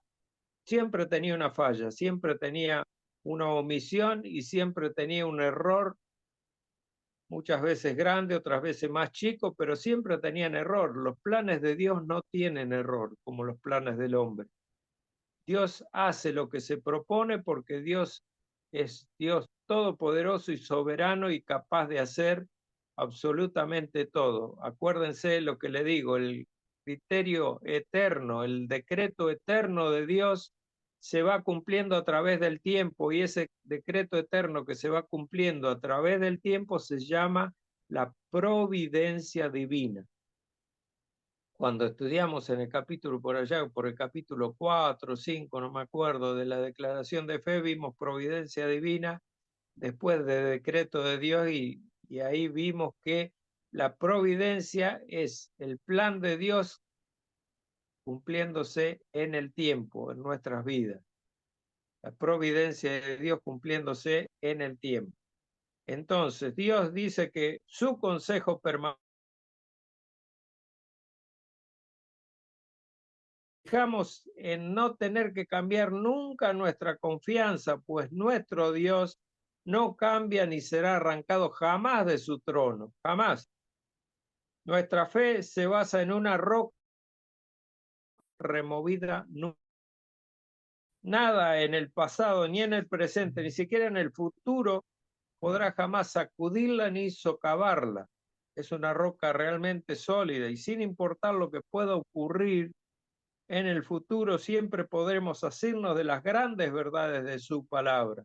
siempre tenía una falla, siempre tenía una omisión y siempre tenía un error, muchas veces grande, otras veces más chico, pero siempre tenían error. Los planes de Dios no tienen error como los planes del hombre. Dios hace lo que se propone porque Dios es Dios todopoderoso y soberano y capaz de hacer absolutamente todo. Acuérdense lo que le digo, el criterio eterno, el decreto eterno de Dios se va cumpliendo a través del tiempo, y ese decreto eterno que se va cumpliendo a través del tiempo se llama la providencia divina. Cuando estudiamos en el capítulo por allá, por el capítulo 4 o 5, no me acuerdo, de la declaración de fe, vimos providencia divina después del decreto de Dios, y ahí vimos que la providencia es el plan de Dios cumpliéndose en el tiempo, en nuestras vidas. La providencia de Dios cumpliéndose en el tiempo. Entonces, Dios dice que su consejo permanece. Fijamos en no tener que cambiar nunca nuestra confianza, pues nuestro Dios no cambia ni será arrancado jamás de su trono, jamás. Nuestra fe se basa en una roca removida. Nada en el pasado, ni en el presente, ni siquiera en el futuro podrá jamás sacudirla ni socavarla. Es una roca realmente sólida, y sin importar lo que pueda ocurrir en el futuro, siempre podremos asirnos de las grandes verdades de su palabra,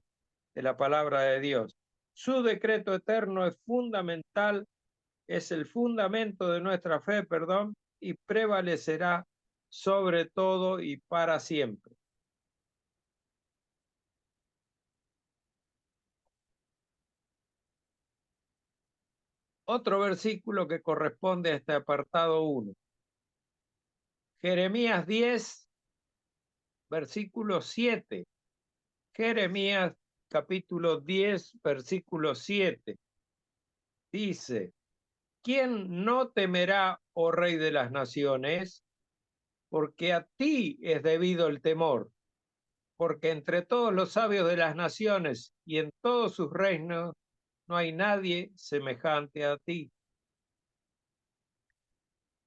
de la palabra de Dios. Su decreto eterno es fundamental, es el fundamento de nuestra fe, y prevalecerá sobre todo y para siempre. Otro versículo que corresponde a este apartado 1. Jeremías 10, versículo 7. Jeremías capítulo 10, versículo 7. Dice: ¿quién no temerá, oh Rey de las naciones? Porque a ti es debido el temor, porque entre todos los sabios de las naciones y en todos sus reinos no hay nadie semejante a ti.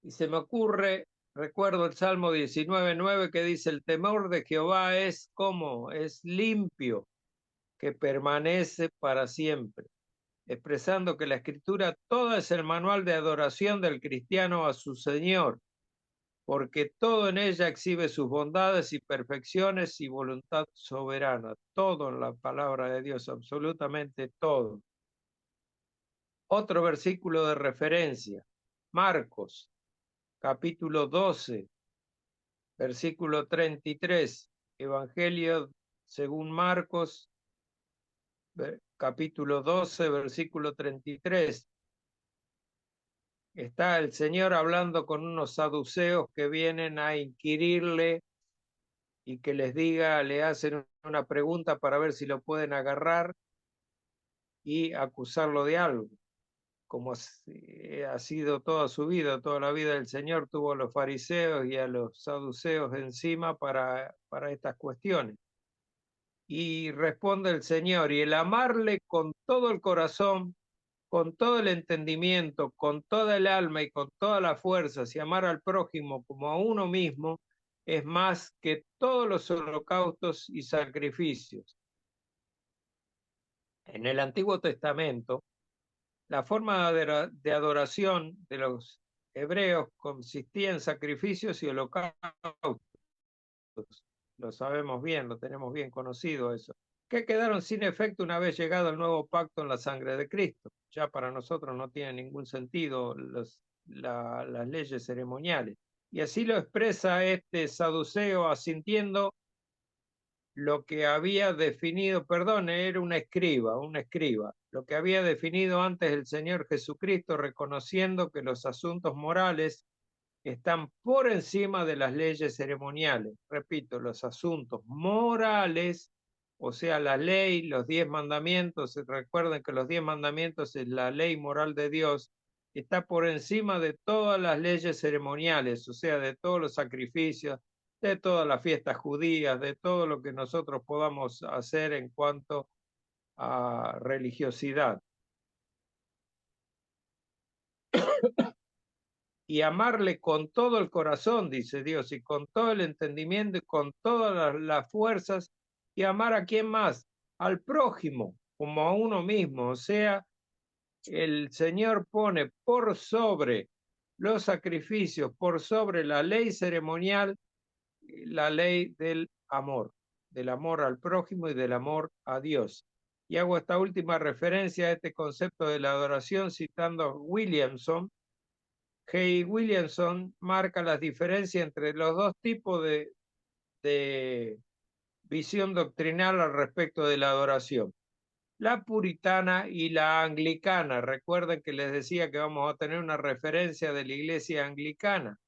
Y se me ocurre, recuerdo el Salmo 19:9 que dice: el temor de Jehová es como, es limpio, que permanece para siempre, expresando que la Escritura toda es el manual de adoración del cristiano a su Señor, porque todo en ella exhibe sus bondades y perfecciones y voluntad soberana. Todo en la palabra de Dios, absolutamente todo. Otro versículo de referencia, Marcos, capítulo 12, versículo 33. Evangelio según Marcos, capítulo 12, versículo 33. Está el Señor hablando con unos saduceos que vienen a inquirirle y que les diga, le hacen una pregunta para ver si lo pueden agarrar y acusarlo de algo, como ha sido toda su vida, toda la vida del Señor tuvo a los fariseos y a los saduceos encima para estas cuestiones. Y responde el Señor: y el amarle con todo el corazón, con todo el entendimiento, con toda el alma y con todas las fuerzas, y amar al prójimo como a uno mismo, es más que todos los holocaustos y sacrificios. En el Antiguo Testamento, la forma de adoración de los hebreos consistía en sacrificios y holocaustos. Lo sabemos bien, lo tenemos bien conocido eso, que quedaron sin efecto una vez llegado el nuevo pacto en la sangre de Cristo. Ya para nosotros no tiene ningún sentido las leyes ceremoniales. Y así lo expresa este saduceo, asintiendo lo que había definido, era un escriba, lo que había definido antes el Señor Jesucristo, reconociendo que los asuntos morales están por encima de las leyes ceremoniales. Repito, los asuntos morales, o sea, la ley, los 10 mandamientos, recuerden que los 10 mandamientos es la ley moral de Dios, está por encima de todas las leyes ceremoniales, o sea, de todos los sacrificios, de todas las fiestas judías, de todo lo que nosotros podamos hacer en cuanto a religiosidad. Y amarle con todo el corazón, dice Dios, y con todo el entendimiento y con todas las fuerzas, y amar a quién más, al prójimo, como a uno mismo. O sea, el Señor pone por sobre los sacrificios, por sobre la ley ceremonial, la ley del amor al prójimo y del amor a Dios. Y hago esta última referencia a este concepto de la adoración citando a Williamson. Hay. Williamson marca las diferencias entre los dos tipos de visión doctrinal al respecto de la adoración. La puritana y la anglicana. Recuerden que les decía que vamos a tener una referencia de la iglesia anglicana.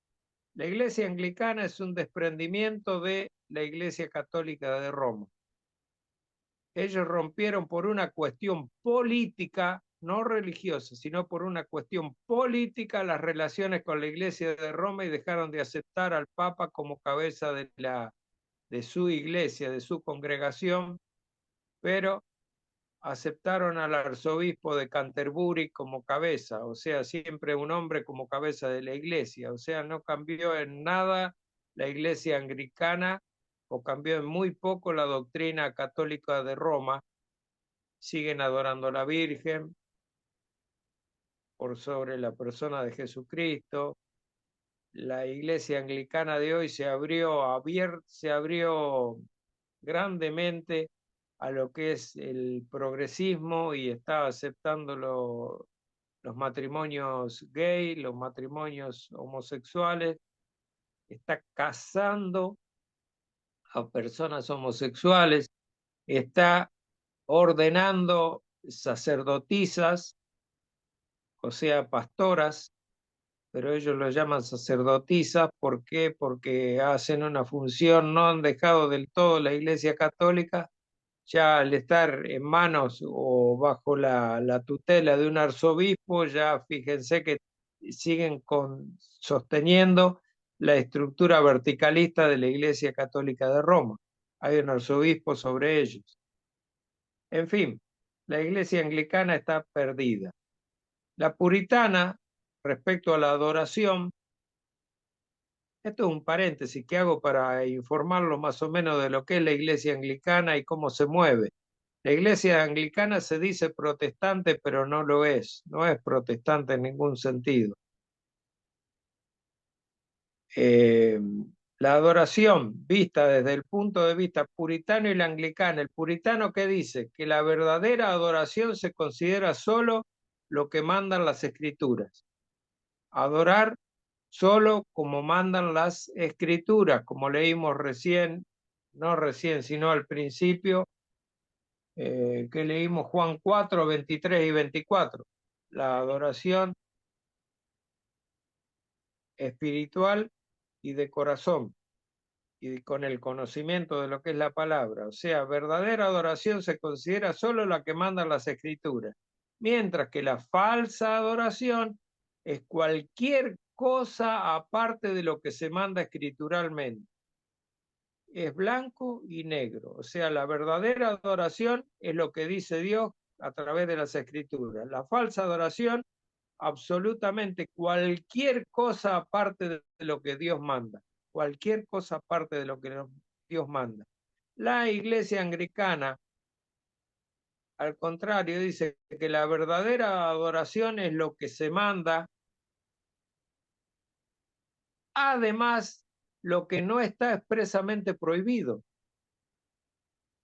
La iglesia anglicana es un desprendimiento de la iglesia católica de Roma. Ellos rompieron por una cuestión política, no religiosa, sino por una cuestión política, las relaciones con la iglesia de Roma y dejaron de aceptar al Papa como cabeza de su iglesia, de su congregación, pero aceptaron al arzobispo de Canterbury como cabeza, o sea, siempre un hombre como cabeza de la iglesia, o sea, no cambió en nada la iglesia anglicana o cambió en muy poco la doctrina católica de Roma. Siguen adorando a la Virgen por sobre la persona de Jesucristo. La iglesia anglicana de hoy se abrió grandemente a lo que es el progresismo y está aceptando los matrimonios gay, los matrimonios homosexuales, está casando a personas homosexuales, está ordenando sacerdotisas, o sea, pastoras, pero ellos lo llaman sacerdotisas. ¿Por qué? Porque hacen una función, no han dejado del todo la Iglesia Católica, ya al estar en manos o bajo la tutela de un arzobispo, ya fíjense que siguen sosteniendo la estructura verticalista de la Iglesia Católica de Roma. Hay un arzobispo sobre ellos. En fin, la Iglesia anglicana está perdida. La puritana, respecto a la adoración, esto es un paréntesis que hago para informarlo más o menos de lo que es la Iglesia anglicana y cómo se mueve. La iglesia anglicana se dice protestante, pero no lo es. No es protestante en ningún sentido. La adoración vista desde el punto de vista puritano y la anglicana. El puritano, ¿qué dice? Que la verdadera adoración se considera solo lo que mandan las escrituras. Adorar solo como mandan las escrituras, como leímos recién, no recién, sino al principio, que leímos Juan 4, 23 y 24. La adoración espiritual y de corazón, y con el conocimiento de lo que es la palabra. O sea, verdadera adoración se considera solo la que mandan las escrituras, mientras que la falsa adoración es cualquier cosa aparte de lo que se manda escrituralmente. Es blanco y negro. O sea, la verdadera adoración es lo que dice Dios a través de las escrituras. La falsa adoración, absolutamente cualquier cosa aparte de lo que Dios manda. Cualquier cosa aparte de lo que Dios manda. La iglesia anglicana, al contrario, dice que la verdadera adoración es lo que se manda. Además, lo que no está expresamente prohibido.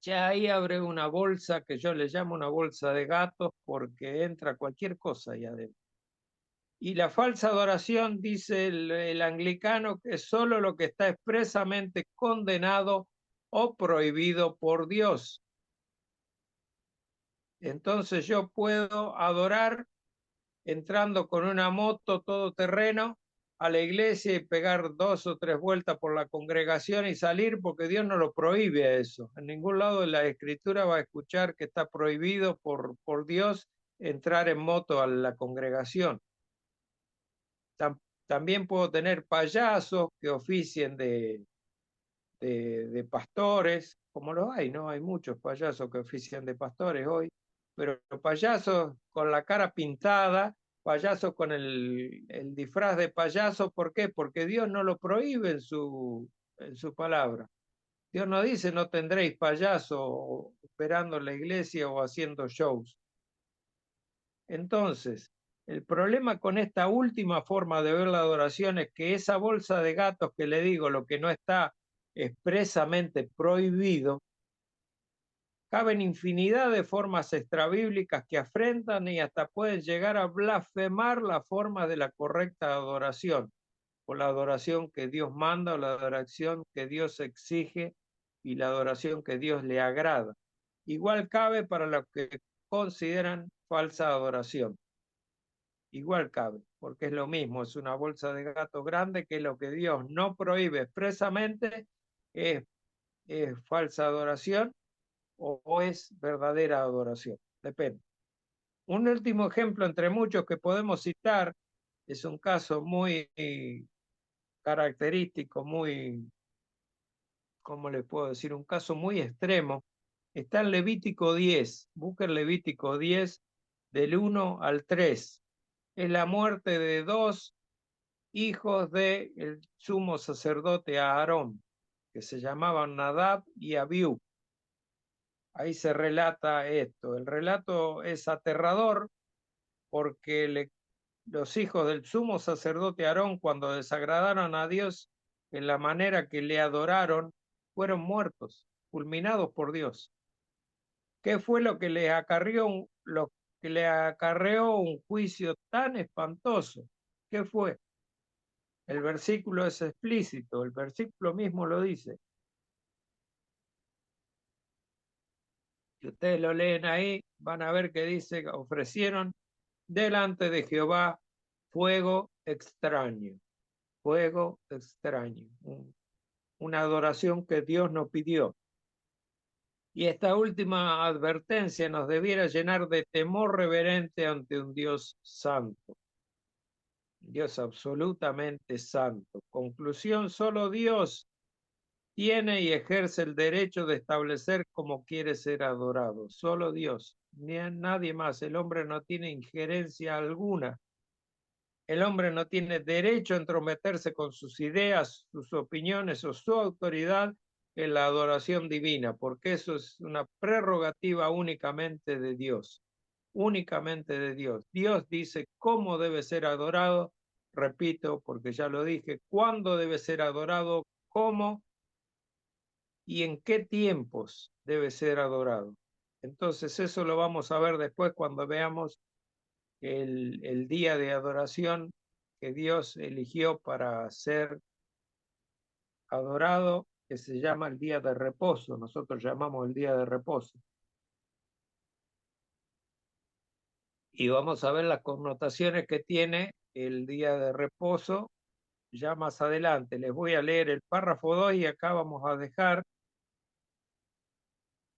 Ya ahí abre una bolsa que yo le llamo una bolsa de gatos porque entra cualquier cosa ahí adentro. Y la falsa adoración, dice el anglicano, que es solo lo que está expresamente condenado o prohibido por Dios. Entonces yo puedo adorar entrando con una moto todoterreno a la iglesia y pegar 2 o 3 vueltas por la congregación y salir, porque Dios no lo prohíbe a eso. En ningún lado de la Escritura va a escuchar que está prohibido por Dios entrar en moto a la congregación. También puedo tener payasos que oficien de pastores, como los hay, ¿no? Hay muchos payasos que ofician de pastores hoy, pero payasos con la cara pintada, payasos con el disfraz de payaso, ¿por qué? Porque Dios no lo prohíbe en su palabra. Dios no dice no tendréis payaso operando en la iglesia o haciendo shows. Entonces, el problema con esta última forma de ver la adoración es que esa bolsa de gatos que le digo, lo que no está expresamente prohibido, caben infinidad de formas extrabíblicas que afrentan y hasta pueden llegar a blasfemar la forma de la correcta adoración, o la adoración que Dios manda, o la adoración que Dios exige y la adoración que Dios le agrada. Igual cabe para los que consideran falsa adoración. Igual cabe, porque es lo mismo, es una bolsa de gato grande que lo que Dios no prohíbe expresamente es falsa adoración o es verdadera adoración, depende. Un último ejemplo entre muchos que podemos citar es un caso muy característico, muy, ¿cómo le puedo decir? Un caso muy extremo. Está en Levítico 10, busquen Levítico 10 del 1 al 3. Es la muerte de 2 hijos del sumo sacerdote Aarón, que se llamaban Nadab y Abiú. Ahí se relata esto. El relato es aterrador porque los hijos del sumo sacerdote Aarón, cuando desagradaron a Dios en la manera que le adoraron, fueron muertos, fulminados por Dios. ¿Qué fue lo que les acarreó un juicio tan espantoso? ¿Qué fue? El versículo es explícito, el versículo mismo lo dice. Si ustedes lo leen ahí, van a ver que dice que ofrecieron delante de Jehová fuego extraño, una adoración que Dios nos pidió. Y esta última advertencia nos debiera llenar de temor reverente ante un Dios santo, Dios absolutamente santo. Conclusión, solo Dios tiene y ejerce el derecho de establecer cómo quiere ser adorado. Solo Dios, ni a nadie más. El hombre no tiene injerencia alguna. El hombre no tiene derecho a entrometerse con sus ideas, sus opiniones o su autoridad en la adoración divina, porque eso es una prerrogativa únicamente de Dios. Únicamente de Dios. Dios dice cómo debe ser adorado, repito, porque ya lo dije, cuándo debe ser adorado, cómo y en qué tiempos debe ser adorado. Entonces eso lo vamos a ver después cuando veamos el día de adoración que Dios eligió para ser adorado, que se llama el día de reposo. Nosotros llamamos el día de reposo. Y vamos a ver las connotaciones que tiene el día de reposo ya más adelante. Les voy a leer el párrafo 2 y acá vamos a dejar,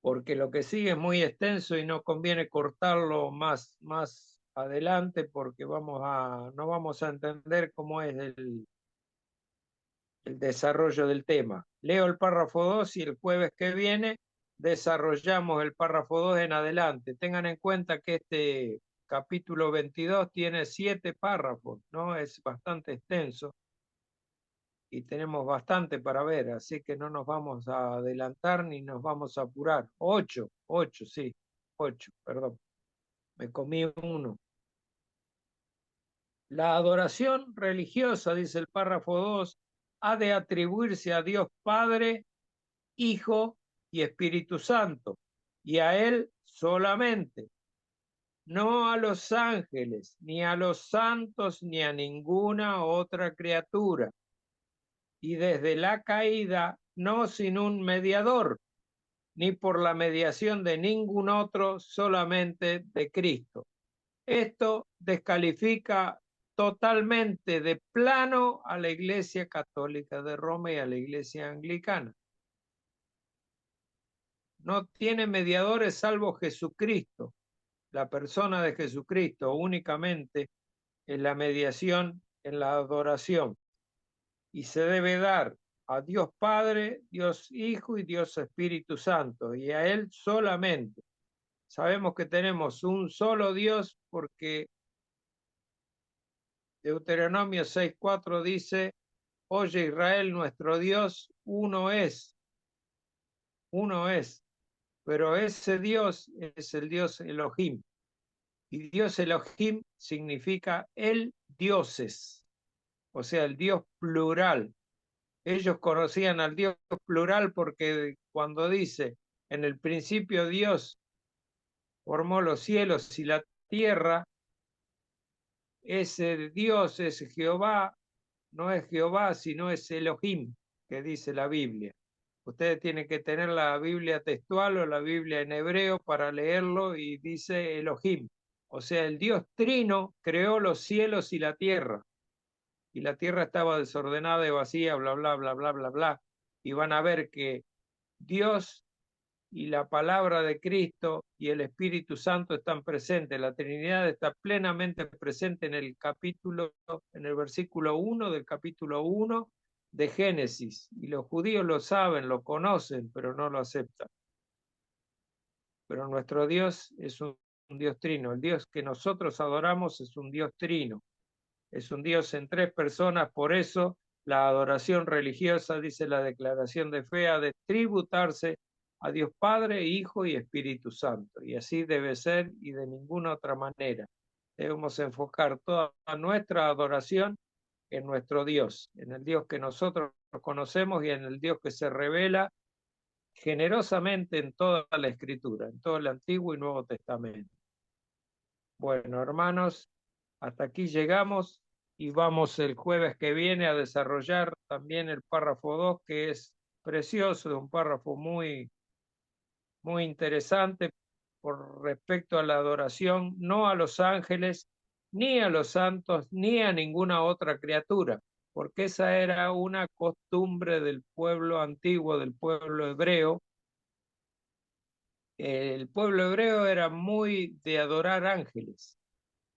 porque lo que sigue es muy extenso y no conviene cortarlo más adelante porque no vamos a entender cómo es el desarrollo del tema. Leo el párrafo 2 y el jueves que viene desarrollamos el párrafo 2 en adelante. Tengan en cuenta que este capítulo 22 tiene 7 párrafos, ¿no? Es bastante extenso y tenemos bastante para ver, así que no nos vamos a adelantar ni nos vamos a apurar. 8, perdón. Me comí uno. La adoración religiosa, dice el párrafo 2, ha de atribuirse a Dios Padre, Hijo y Espíritu Santo, y a Él solamente, no a los ángeles, ni a los santos, ni a ninguna otra criatura. Y desde la caída, no sin un mediador, ni por la mediación de ningún otro, solamente de Cristo. Esto descalifica totalmente de plano a la Iglesia Católica de Roma y a la Iglesia Anglicana. No tiene mediadores salvo Jesucristo. La persona de Jesucristo únicamente es la mediación en la adoración. Y se debe dar a Dios Padre, Dios Hijo y Dios Espíritu Santo, y a Él solamente. Sabemos que tenemos un solo Dios porque Deuteronomio 6:4 dice: oye Israel, nuestro Dios uno es, pero ese Dios es el Dios Elohim. Y Dios Elohim significa el dioses, o sea, el Dios plural. Ellos conocían al Dios plural porque cuando dice, en el principio Dios formó los cielos y la tierra, ese Dios es Jehová, no es Jehová, sino es Elohim, que dice la Biblia. Ustedes tienen que tener la Biblia textual o la Biblia en hebreo para leerlo, y dice Elohim. O sea, el Dios trino creó los cielos y la tierra estaba desordenada y vacía, bla, bla, bla, bla, bla, bla. Y van a ver que Dios y la palabra de Cristo y el Espíritu Santo están presentes. La Trinidad está plenamente presente en el versículo 1 del capítulo 1 de Génesis. Y los judíos lo saben, lo conocen, pero no lo aceptan. Pero nuestro Dios es un Dios trino. El Dios que nosotros adoramos es un Dios trino. Es un Dios en tres personas, por eso la adoración religiosa, dice la declaración de fe, ha de tributarse a Dios Padre, Hijo y Espíritu Santo. Y así debe ser y de ninguna otra manera. Debemos enfocar toda nuestra adoración en nuestro Dios, en el Dios que nosotros conocemos y en el Dios que se revela generosamente en toda la Escritura, en todo el Antiguo y Nuevo Testamento. Bueno, hermanos, hasta aquí llegamos y vamos el jueves que viene a desarrollar también el párrafo 2, que es precioso, un párrafo muy, muy interesante por respecto a la adoración, no a los ángeles, ni a los santos, ni a ninguna otra criatura, porque esa era una costumbre del pueblo antiguo, del pueblo hebreo. El pueblo hebreo era muy de adorar ángeles.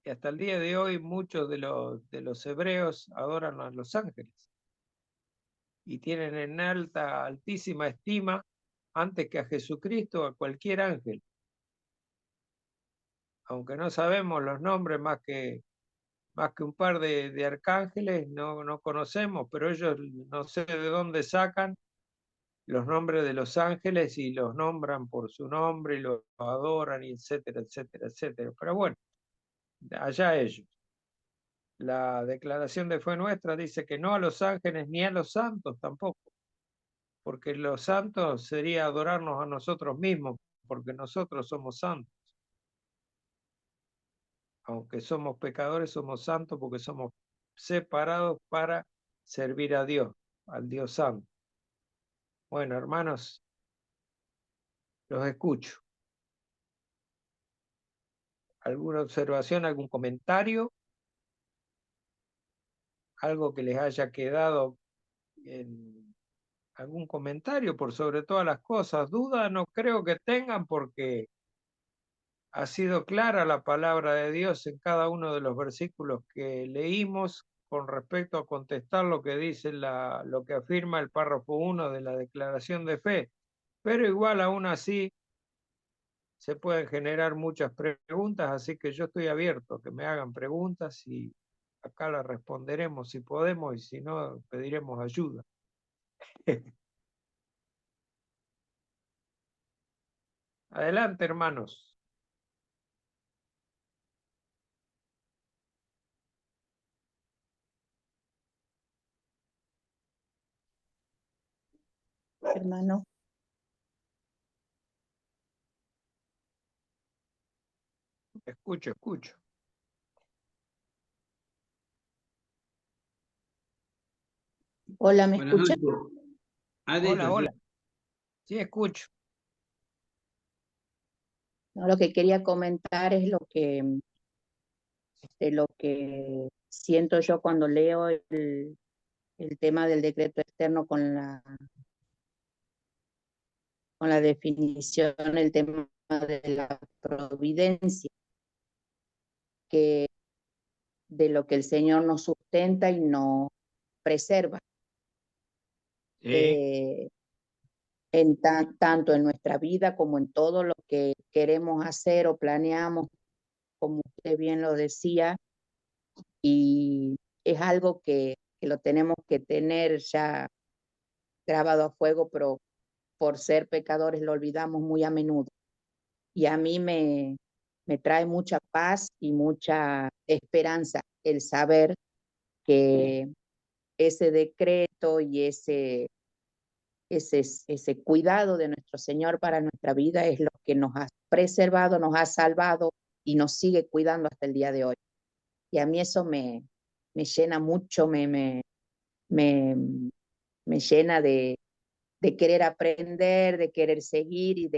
Y hasta el día de hoy muchos de los hebreos adoran a los ángeles y tienen en altísima estima antes que a Jesucristo, a cualquier ángel. Aunque no sabemos los nombres más que un par de arcángeles, no conocemos, pero ellos no sé de dónde sacan los nombres de los ángeles y los nombran por su nombre y los adoran, y etcétera, etcétera, etcétera. Pero bueno, allá ellos. La declaración de fe nuestra dice que no a los ángeles ni a los santos tampoco, porque los santos sería adorarnos a nosotros mismos, porque nosotros somos santos. Aunque somos pecadores, somos santos porque somos separados para servir a Dios, al Dios Santo. Bueno, hermanos, los escucho. ¿Alguna observación, algún comentario? ¿Algo que les haya quedado en algún comentario por sobre todas las cosas? Duda no creo que tengan, porque ha sido clara la palabra de Dios en cada uno de los versículos que leímos con respecto a contestar lo que dice lo que afirma el párrafo 1 de la declaración de fe. Pero igual aún así se pueden generar muchas preguntas, así que yo estoy abierto a que me hagan preguntas y acá las responderemos si podemos, y si no pediremos ayuda. Adelante, hermanos. Hermano, Escucho. hola, ¿me Buenas escucha? noches. Hola. Sí, escucho. No, lo que quería comentar es lo que de lo que siento yo cuando leo el tema del decreto externo con la definición, el tema de la providencia, que de lo que el Señor nos sustenta y nos preserva, Sí, tanto en nuestra vida como en todo lo que queremos hacer o planeamos, como usted bien lo decía, y es algo que lo tenemos que tener ya grabado a fuego, pero por ser pecadores lo olvidamos muy a menudo. Y a mí me trae mucha paz y mucha esperanza el saber que ese decreto y ese cuidado de nuestro Señor para nuestra vida es lo que nos ha preservado, nos ha salvado y nos sigue cuidando hasta el día de hoy. Y a mí eso me llena mucho, me, me llena de querer aprender, de querer seguir y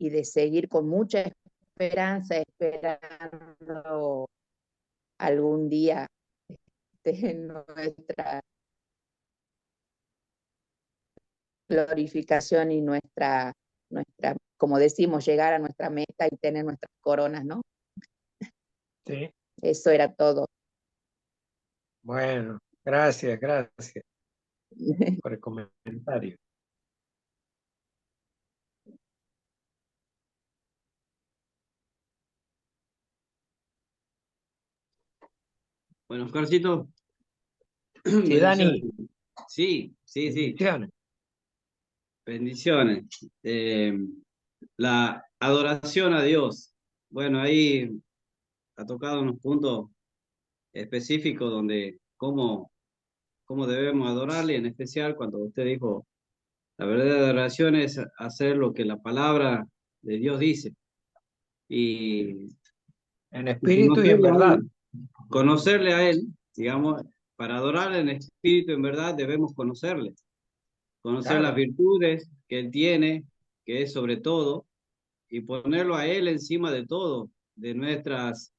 de seguir con mucha esperanza, esperando algún día nuestra glorificación y como decimos, llegar a nuestra meta y tener nuestras coronas, ¿no? sí. Eso era todo. Bueno, gracias, gracias por el comentario. Bueno, Oscarcito, Sí, bendiciones. Dani, Sí, sí, sí, bendiciones. bendiciones. La adoración a Dios. Bueno, ahí ha tocado unos puntos específicos donde cómo debemos adorarle, en especial cuando usted dijo, la verdadera adoración es hacer lo que la palabra de Dios dice y En espíritu y en conocerle a verdad. Él, conocerle a Él, digamos, para adorarle en espíritu y en verdad debemos conocerle, conocer las Claro, virtudes que Él tiene, que es sobre todo, y ponerlo a Él encima de todo, de nuestras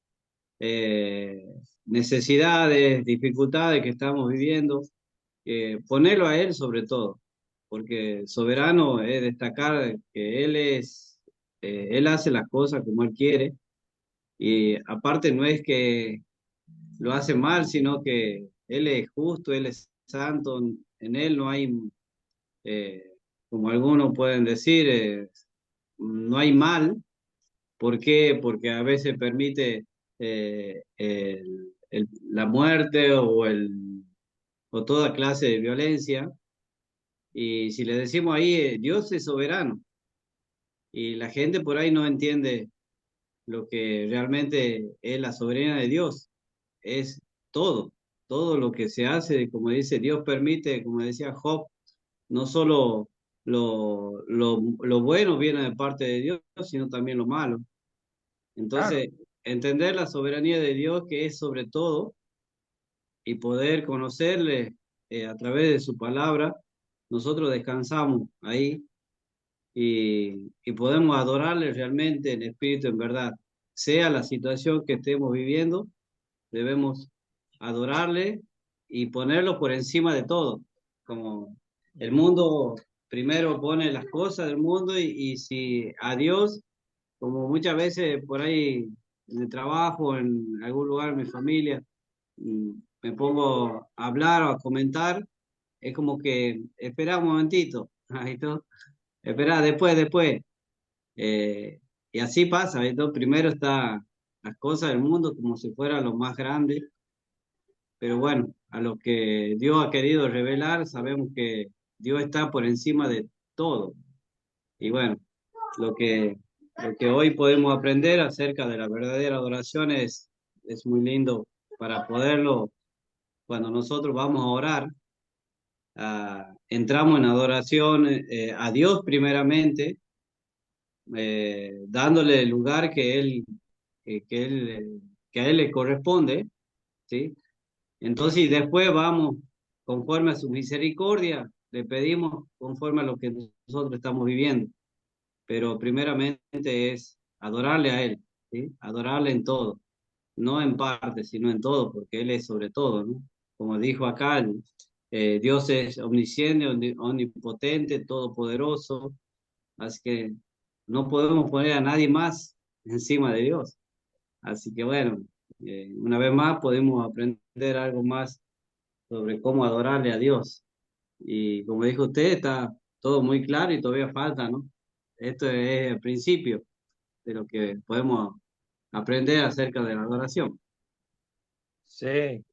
eh, necesidades, dificultades que estamos viviendo, ponerlo a Él sobre todo, porque soberano es destacar que Él hace las cosas como Él quiere, y aparte no es que lo hace mal, sino que Él es justo, Él es santo, en Él no hay, eh, como algunos pueden decir, no hay mal. ¿Por qué? Porque a veces permite la muerte o toda clase de violencia. Y si le decimos ahí, Dios es soberano y la gente por ahí no entiende lo que realmente es la soberanía de Dios, es todo, todo lo que se hace, como dice, Dios permite, como decía Job, no solo lo bueno viene de parte de Dios, sino también lo malo. claro. Entonces, entender la soberanía de Dios que es sobre todo y poder conocerle a través de su palabra, nosotros descansamos ahí y podemos adorarle realmente en espíritu, en verdad. Sea la situación que estemos viviendo, debemos adorarle y ponerlo por encima de todo. Como el mundo primero pone las cosas del mundo y si a Dios, como muchas veces por ahí en el trabajo, en algún lugar, en mi familia, me pongo a hablar o a comentar, es como que espera un momentito, ahí todo, espera después. Eh, y así pasa, ¿viste? Primero está las cosas del mundo como si fuera lo más grande, pero bueno, a lo que Dios ha querido revelar, sabemos que Dios está por encima de todo. Y bueno, lo que, lo que hoy podemos aprender acerca de la verdadera adoración es muy lindo para poderlo, cuando nosotros vamos a orar, entramos en adoración a Dios primeramente, dándole el lugar que a Él le corresponde, ¿sí? Entonces, y después vamos conforme a su misericordia, le pedimos conforme a lo que nosotros estamos viviendo, pero primeramente es adorarle a Él, ¿sí? Adorarle en todo. no en parte, sino en todo, porque Él es sobre todo, ¿no? Como dijo acá, Dios es omnisciente, omnipotente, todopoderoso, así que no podemos poner a nadie más encima de Dios. Así que bueno, una vez más podemos aprender algo más sobre cómo adorarle a Dios. Y como dijo usted, está todo muy claro y todavía falta, ¿no? Esto es el principio de lo que podemos aprender acerca de la adoración. Sí,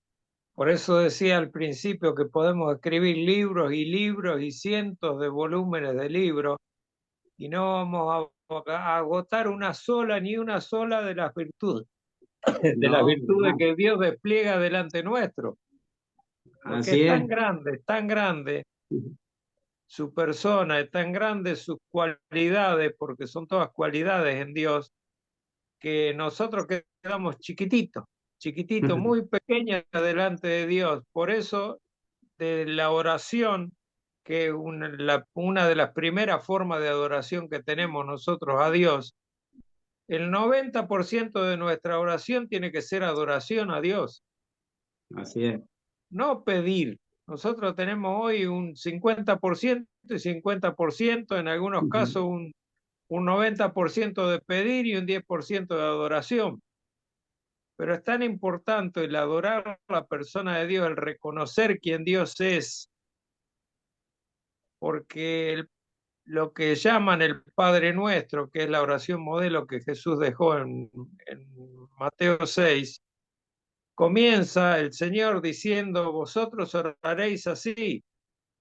por eso decía al principio que podemos escribir libros y libros y cientos de volúmenes de libros y no vamos a agotar una sola ni una sola de las virtudes, de las No, virtudes no, que Dios despliega delante nuestro, porque así es. es tan grande su persona, es tan grande sus cualidades, porque son todas cualidades en Dios, que nosotros quedamos chiquititos, chiquititos, muy pequeños delante de Dios. Por eso de la oración, que una de las primeras formas de adoración que tenemos nosotros a Dios, el 90% de nuestra oración tiene que ser adoración a Dios, Así es. no pedir. Nosotros tenemos hoy un 50% y 50%, en algunos casos un 90% de pedir y un 10% de adoración. Pero es tan importante el adorar a la persona de Dios, el reconocer quién Dios es, porque lo que llaman el Padre Nuestro, que es la oración modelo que Jesús dejó en Mateo 6, comienza el Señor diciendo, vosotros oraréis así,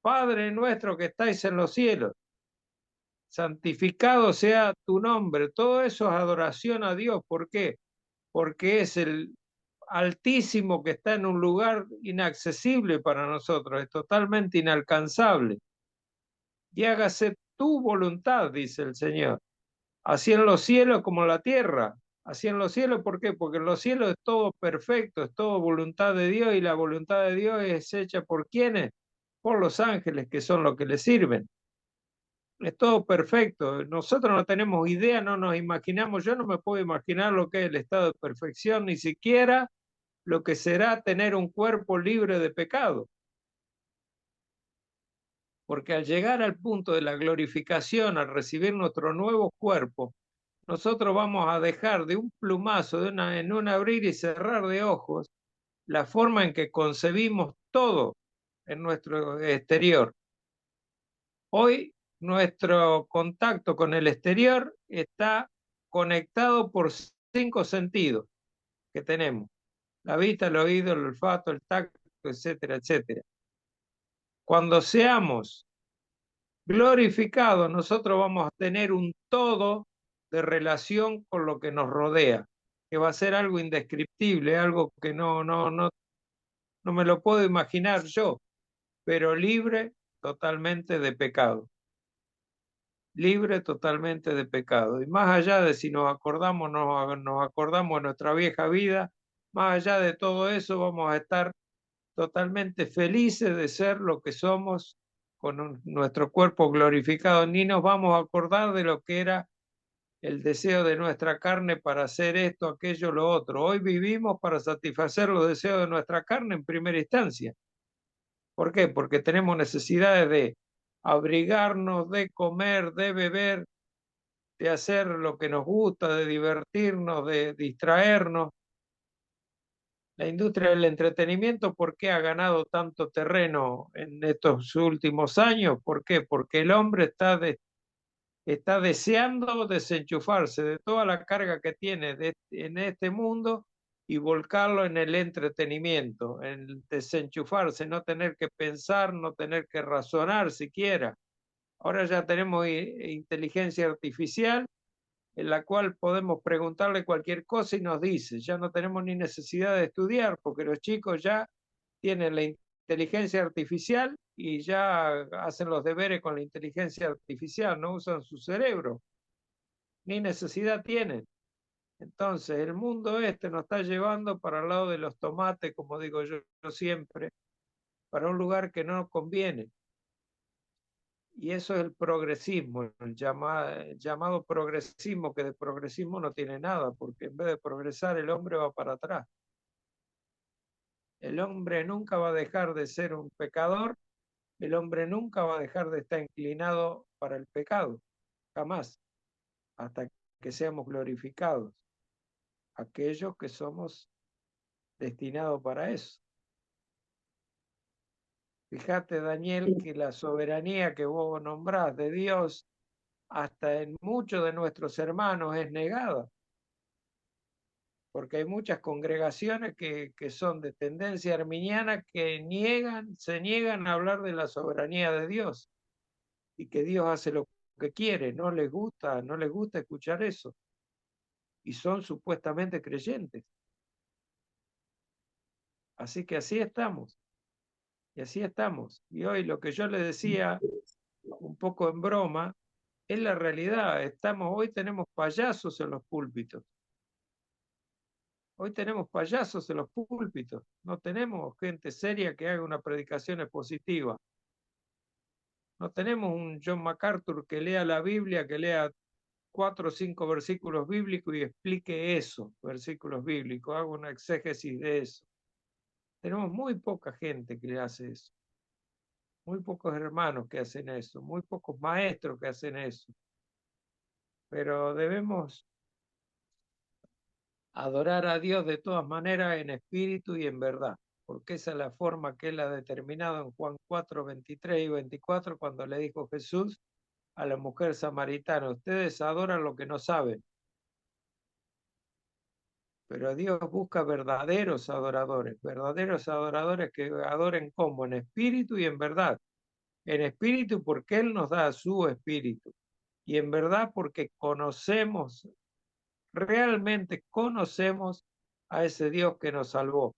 Padre nuestro que estáis en los cielos, santificado sea tu nombre. Todo eso es adoración a Dios. ¿Por qué? Porque es el Altísimo que está en un lugar inaccesible para nosotros, es totalmente inalcanzable. Y hágase tu voluntad, dice el Señor, así en los cielos como en la tierra. Así en los cielos, ¿por qué? Porque en los cielos es todo perfecto, es todo voluntad de Dios y la voluntad de Dios es hecha por quienes, por los ángeles que son los que le sirven. Es todo perfecto. Nosotros no tenemos idea, no nos imaginamos, yo no me puedo imaginar lo que es el estado de perfección, ni siquiera lo que será tener un cuerpo libre de pecado. Porque al llegar al punto de la glorificación, al recibir nuestro nuevo cuerpo, nosotros vamos a dejar de un plumazo, en un abrir y cerrar de ojos, la forma en que concebimos todo en nuestro exterior. Hoy nuestro contacto con el exterior está conectado por 5 sentidos que tenemos: la vista, el oído, el olfato, el tacto, etcétera, etcétera. Cuando seamos glorificados, nosotros vamos a tener un todo de relación con lo que nos rodea, que va a ser algo indescriptible, algo que no me lo puedo imaginar yo, pero libre totalmente de pecado. Libre totalmente de pecado. Y más allá de si nos acordamos, nos acordamos de nuestra vieja vida, más allá de todo eso, vamos a estar totalmente felices de ser lo que somos con nuestro cuerpo glorificado. Ni nos vamos a acordar de lo que era el deseo de nuestra carne para hacer esto, aquello, lo otro. Hoy vivimos para satisfacer los deseos de nuestra carne en primera instancia. ¿Por qué? Porque tenemos necesidades de abrigarnos, de comer, de beber, de hacer lo que nos gusta, de divertirnos, de distraernos. La industria del entretenimiento, ¿por qué ha ganado tanto terreno en estos últimos años? ¿Por qué? Porque el hombre está deseando desenchufarse de toda la carga que tiene en este mundo y volcarlo en el entretenimiento, en desenchufarse, no tener que pensar, no tener que razonar siquiera. Ahora ya tenemos inteligencia artificial en la cual podemos preguntarle cualquier cosa y nos dice, ya no tenemos ni necesidad de estudiar, porque los chicos ya tienen la inteligencia artificial y ya hacen los deberes con la inteligencia artificial, no usan su cerebro, ni necesidad tienen. Entonces, el mundo este nos está llevando para el lado de los tomates, como digo yo siempre, para un lugar que no nos conviene. Y eso es el progresismo, el llamado progresismo, que de progresismo no tiene nada, porque en vez de progresar el hombre va para atrás. El hombre nunca va a dejar de ser un pecador, el hombre nunca va a dejar de estar inclinado para el pecado, jamás, hasta que seamos glorificados, aquellos que somos destinados para eso. Fíjate, Daniel, que la soberanía que vos nombrás de Dios, hasta en muchos de nuestros hermanos es negada, porque hay muchas congregaciones que son de tendencia arminiana que se niegan a hablar de la soberanía de Dios y que Dios hace lo que quiere, no les gusta escuchar eso, y son supuestamente creyentes. Así que así estamos, y así estamos. Y hoy lo que yo le decía, un poco en broma, es la realidad. Hoy tenemos payasos en los púlpitos. Hoy tenemos payasos en los púlpitos. No tenemos gente seria que haga una predicación expositiva. No tenemos un John MacArthur que lea la Biblia, que lea 4 o 5 versículos bíblicos y explique esos versículos bíblicos, haga una exégesis de eso. Tenemos muy poca gente que hace eso. Muy pocos hermanos que hacen eso. Muy pocos maestros que hacen eso. Pero debemos adorar a Dios de todas maneras en espíritu y en verdad, porque esa es la forma que él ha determinado en Juan 4, 23 y 24, cuando le dijo Jesús a la mujer samaritana: ustedes adoran lo que no saben, pero Dios busca verdaderos adoradores que adoren como en espíritu y en verdad. En espíritu porque Él nos da su espíritu, y en verdad porque realmente conocemos a ese Dios que nos salvó.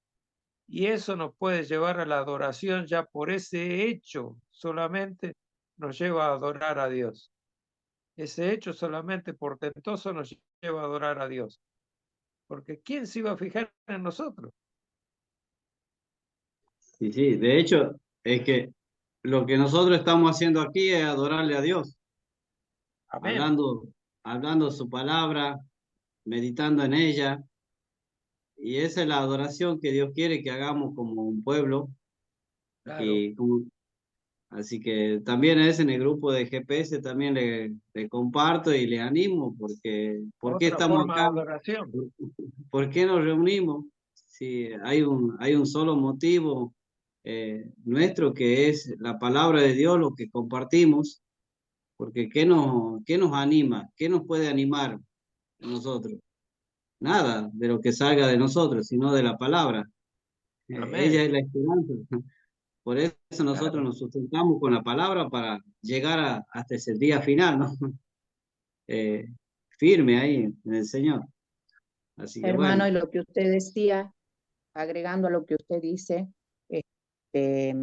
Y eso nos puede llevar a la adoración. Ya por ese hecho solamente nos lleva a adorar a Dios. Ese hecho solamente portentoso nos lleva a adorar a Dios. Porque ¿quién se iba a fijar en nosotros? Sí, sí, de hecho, es que lo que nosotros estamos haciendo aquí es adorarle a Dios, Amén. hablando su palabra, meditando en ella, y esa es la adoración que Dios quiere que hagamos como un pueblo. Claro. Y así que también es en el grupo de GPS, también le comparto y le animo, porque ¿por qué Otra estamos forma de acá? adoración. ¿Por qué nos reunimos? Si hay un solo motivo nuestro, que es la palabra de Dios, lo que compartimos, porque qué nos anima? ¿Qué nos puede animar a nosotros? Nada de lo que salga de nosotros, sino de la palabra. Ella Amén. es la esperanza. Por eso nosotros Claro. nos sustentamos con la palabra para llegar hasta ese día final, ¿no? Eh, Firme ahí en el Señor. Así que Hermano, bueno, y lo que usted decía, agregando a lo que usted dice, este,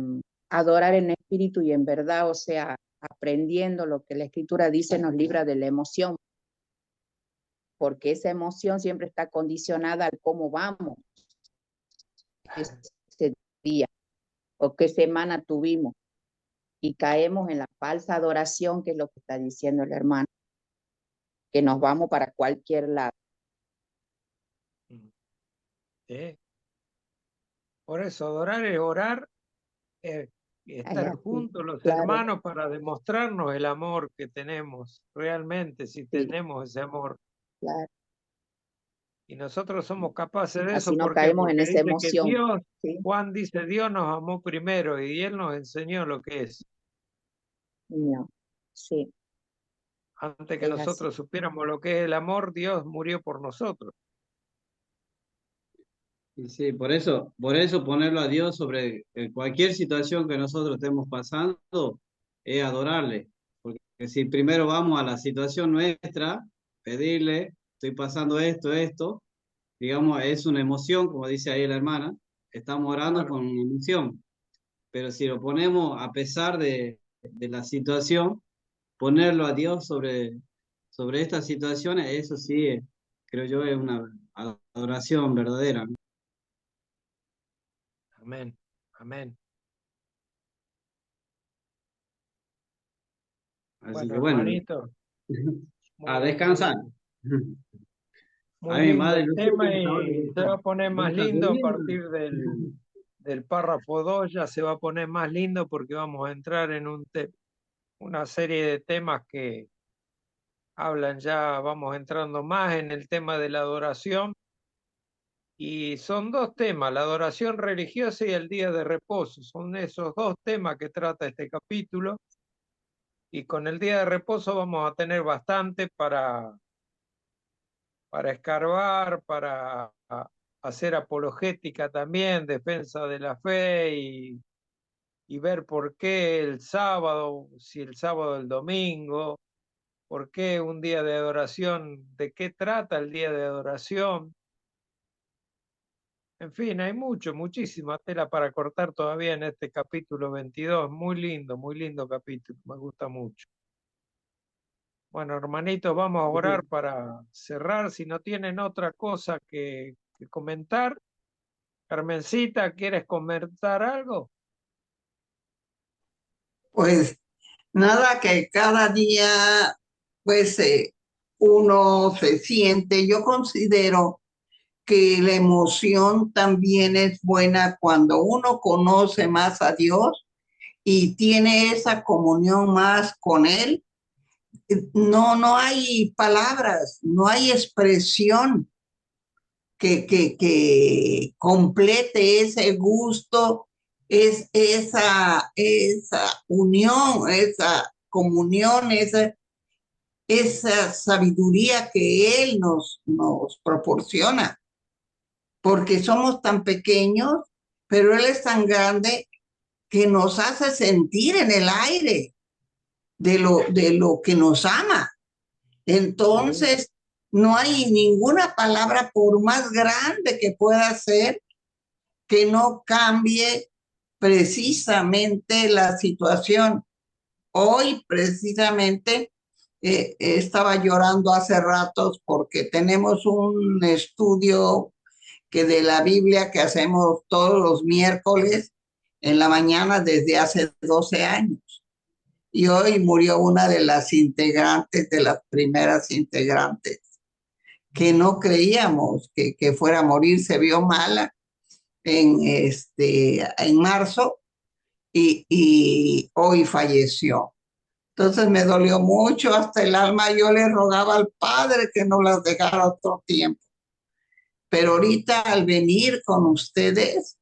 adorar en espíritu y en verdad, o sea, aprendiendo lo que la Escritura dice, nos libra de la emoción, porque esa emoción siempre está condicionada al cómo vamos ese día o qué semana tuvimos, y caemos en la falsa adoración, que es lo que está diciendo el hermano, que nos vamos para cualquier lado. ¿Sí? Por eso adorar es orar, y Ay, estar así, juntos los claro, hermanos para demostrarnos el amor que tenemos realmente, si sí, tenemos ese amor. claro. Y nosotros somos capaces de Así eso. no ¿Por qué? caemos en Porque esa dice que emoción, Dios, ¿sí? Juan dice, Dios nos amó primero y Él nos enseñó lo que es. No, sí, Antes que es así. nosotros supiéramos lo que es el amor, Dios murió por nosotros. y sí, por eso ponerlo a Dios sobre cualquier situación que nosotros estemos pasando es adorarle. Porque si primero vamos a la situación nuestra, pedirle, estoy pasando esto, digamos, es una emoción, como dice ahí la hermana, estamos orando Claro. con una emoción. Pero si lo ponemos a pesar de la situación, ponerlo a Dios sobre estas situaciones, eso sí, creo yo, es una adoración verdadera. Amén. Amén. Así Bueno, que bueno, hermanito, a muy, descansar. muy, A muy mi lindo madre, el no sé tema cómo está ahora, y se va a poner ¿ya más está lindo a durmiendo? partir del párrafo 2, ya se va a poner más lindo porque vamos a entrar en una serie de temas que hablan ya, vamos entrando más en el tema de la adoración. Y son dos temas, la adoración religiosa y el día de reposo. Son esos dos temas que trata este capítulo. Y con el día de reposo vamos a tener bastante para escarbar, para hacer apologética también, defensa de la fe y ver por qué el sábado, si el sábado o el domingo, por qué un día de adoración, de qué trata el día de adoración. En fin, hay muchísima tela para cortar todavía en este capítulo 22. Muy lindo capítulo, me gusta mucho. Bueno, hermanitos, vamos a orar para cerrar. Si no tienen otra cosa que comentar. Carmencita, ¿quieres comentar algo? Pues nada, que cada día, pues uno se siente, yo considero que la emoción también es buena cuando uno conoce más a Dios y tiene esa comunión más con Él. No hay palabras, no hay expresión que complete ese gusto, esa unión, esa comunión, esa sabiduría que Él nos proporciona, porque somos tan pequeños, pero Él es tan grande que nos hace sentir en el aire de lo que nos ama. Entonces, no hay ninguna palabra, por más grande que pueda ser, que no cambie precisamente la situación. Hoy, precisamente, estaba llorando hace ratos porque tenemos un estudio que de la Biblia que hacemos todos los miércoles en la mañana desde hace 12 años. Y hoy murió una de las integrantes, de las primeras integrantes, que no creíamos que fuera a morir. Se vio mala en marzo y hoy falleció. Entonces me dolió mucho hasta el alma. Yo le rogaba al Padre que no las dejara otro tiempo. Pero ahorita al venir con ustedes,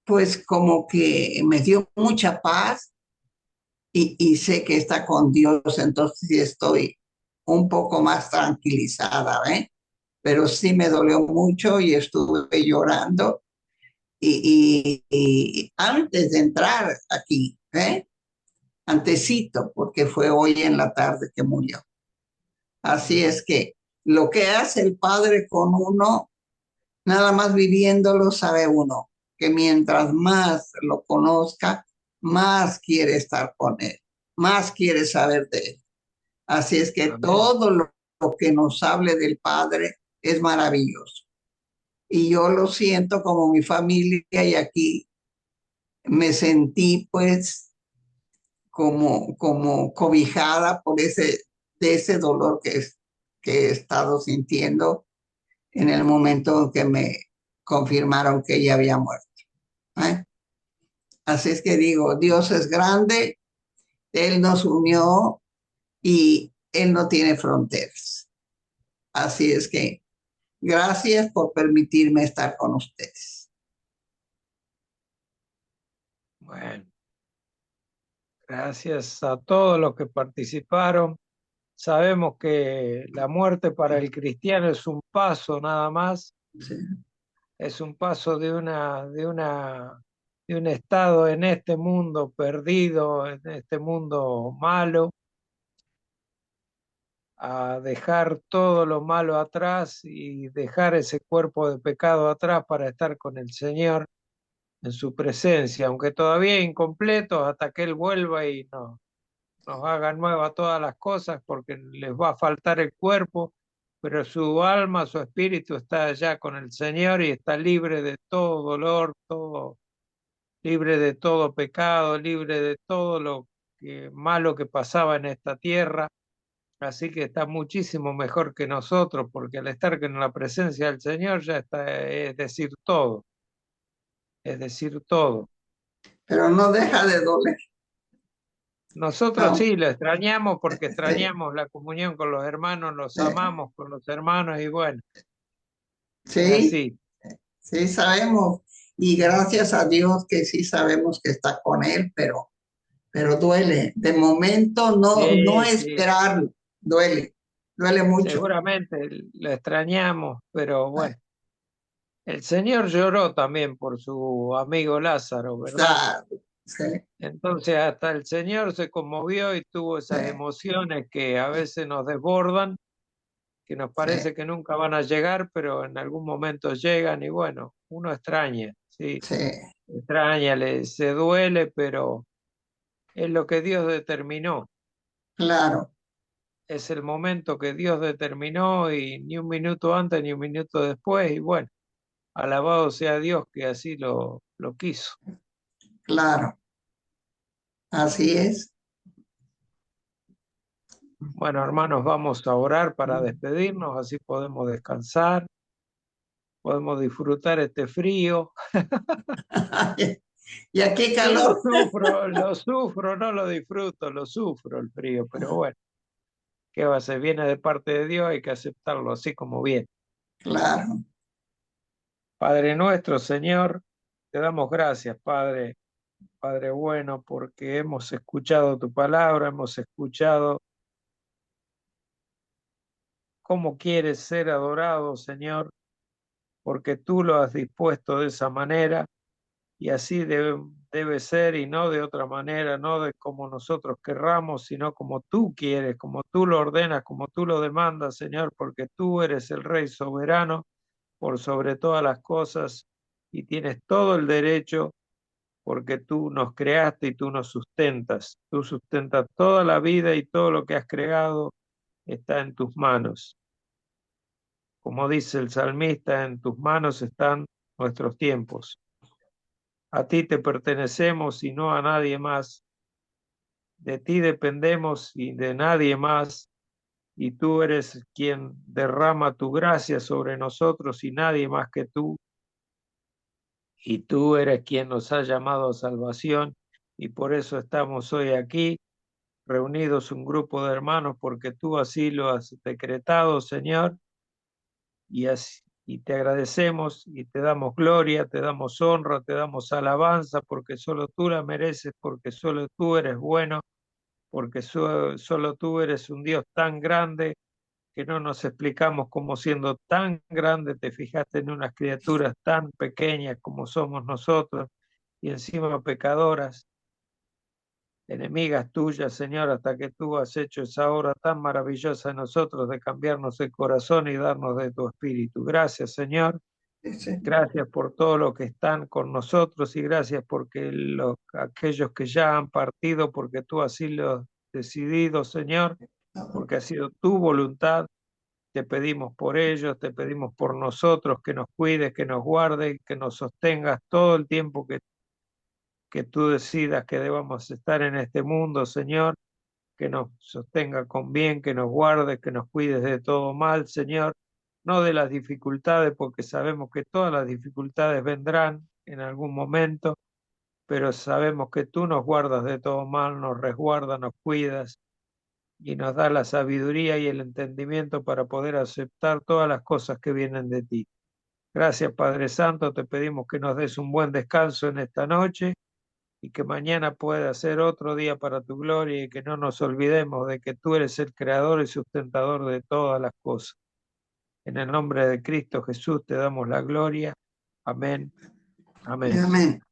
pues como que me dio mucha paz y sé que está con Dios, entonces sí estoy un poco más tranquilizada, ¿eh? Pero sí me dolió mucho y estuve llorando y antes de entrar aquí, ¿eh? Antecito, porque fue hoy en la tarde que murió. Así es que lo que hace el Padre con uno, nada más viviéndolo, sabe uno que mientras más lo conozca, más quiere estar con él, más quiere saber de él. Así es que Amén. todo lo que nos hable del Padre es maravilloso. Y yo lo siento como mi familia y aquí me sentí pues como cobijada por de ese dolor que he estado sintiendo en el momento en que me confirmaron que ella había muerto. ¿Eh? Así es que digo, Dios es grande, Él nos unió y Él no tiene fronteras. Así es que gracias por permitirme estar con ustedes. Bueno, gracias a todos los que participaron. Sabemos que la muerte para el cristiano es un paso nada más, Sí. es un paso de un estado en este mundo perdido, en este mundo malo, a dejar todo lo malo atrás y dejar ese cuerpo de pecado atrás para estar con el Señor en su presencia, aunque todavía incompletos hasta que Él vuelva y nos haga nuevas todas las cosas, porque les va a faltar el cuerpo, pero su alma, su espíritu está allá con el Señor y está libre de todo dolor, libre de todo pecado, libre de todo malo que pasaba en esta tierra, así que está muchísimo mejor que nosotros, porque al estar en la presencia del Señor ya está, es decir todo, es decir todo. pero no deja de doler. Nosotros Ah, sí lo extrañamos porque sí, extrañamos la comunión con los hermanos, los sí, amamos con los hermanos y bueno, es sí, así. sí sabemos. Y gracias a Dios que sí sabemos que está con él, pero duele. De momento no Sí, sí, esperarlo, duele mucho. seguramente lo extrañamos, pero bueno, el Señor lloró también por su amigo Lázaro, ¿verdad? Está, sí, Entonces hasta el Señor se conmovió y tuvo sí, esas emociones que a veces nos desbordan, que nos sí, parece que nunca van a llegar, pero en algún momento llegan y bueno, uno extraña, sí, sí, extraña, se duele, pero es lo que Dios determinó. claro, Es el momento que Dios determinó y ni un minuto antes ni un minuto después. Y bueno, alabado sea Dios que así lo quiso. claro. Así es. Bueno, hermanos, vamos a orar para despedirnos, así podemos descansar, podemos disfrutar este frío. Y aquí Yo calor, lo sufro, no lo disfruto, lo sufro el frío, pero bueno, ¿qué va a ser? Viene de parte de Dios, hay que aceptarlo así como viene. claro. Padre nuestro, Señor, te damos gracias, Padre, Padre bueno, porque hemos escuchado tu palabra, hemos escuchado cómo quieres ser adorado, Señor, porque tú lo has dispuesto de esa manera y así debe ser y no de otra manera, no de como nosotros querramos, sino como tú quieres, como tú lo ordenas, como tú lo demandas, Señor, porque tú eres el Rey soberano por sobre todas las cosas y tienes todo el derecho porque tú nos creaste y tú nos sustentas. Tú sustentas toda la vida y todo lo que has creado está en tus manos. Como dice el salmista, en tus manos están nuestros tiempos. A ti te pertenecemos y no a nadie más. De ti dependemos y de nadie más. Y tú eres quien derrama tu gracia sobre nosotros y nadie más que tú. Y tú eres quien nos ha llamado a salvación. Y por eso estamos hoy aquí, reunidos un grupo de hermanos, porque tú así lo has decretado, Señor. Y te agradecemos y te damos gloria, te damos honra, te damos alabanza, porque solo tú la mereces, porque solo tú eres bueno, porque solo tú eres un Dios tan grande que no nos explicamos cómo siendo tan grande te fijaste en unas criaturas tan pequeñas como somos nosotros y encima pecadoras, enemigas tuyas, Señor, hasta que tú has hecho esa obra tan maravillosa en nosotros de cambiarnos el corazón y darnos de tu espíritu. Gracias, Señor. Sí, Gracias por todo lo que están con nosotros y gracias porque aquellos que ya han partido, porque tú así lo has decidido, Señor, porque ha sido tu voluntad. Te pedimos por ellos, te pedimos por nosotros, que nos cuides, que nos guardes, que nos sostengas todo el tiempo que tú decidas que debamos estar en este mundo, Señor, que nos sostenga con bien, que nos guardes, que nos cuides de todo mal, Señor, no de las dificultades, porque sabemos que todas las dificultades vendrán en algún momento, pero sabemos que tú nos guardas de todo mal, nos resguardas, nos cuidas y nos da la sabiduría y el entendimiento para poder aceptar todas las cosas que vienen de ti. Gracias, Padre Santo, te pedimos que nos des un buen descanso en esta noche y que mañana pueda ser otro día para tu gloria y que no nos olvidemos de que tú eres el creador y sustentador de todas las cosas. En el nombre de Cristo Jesús te damos la gloria. Amén. Amén. amén.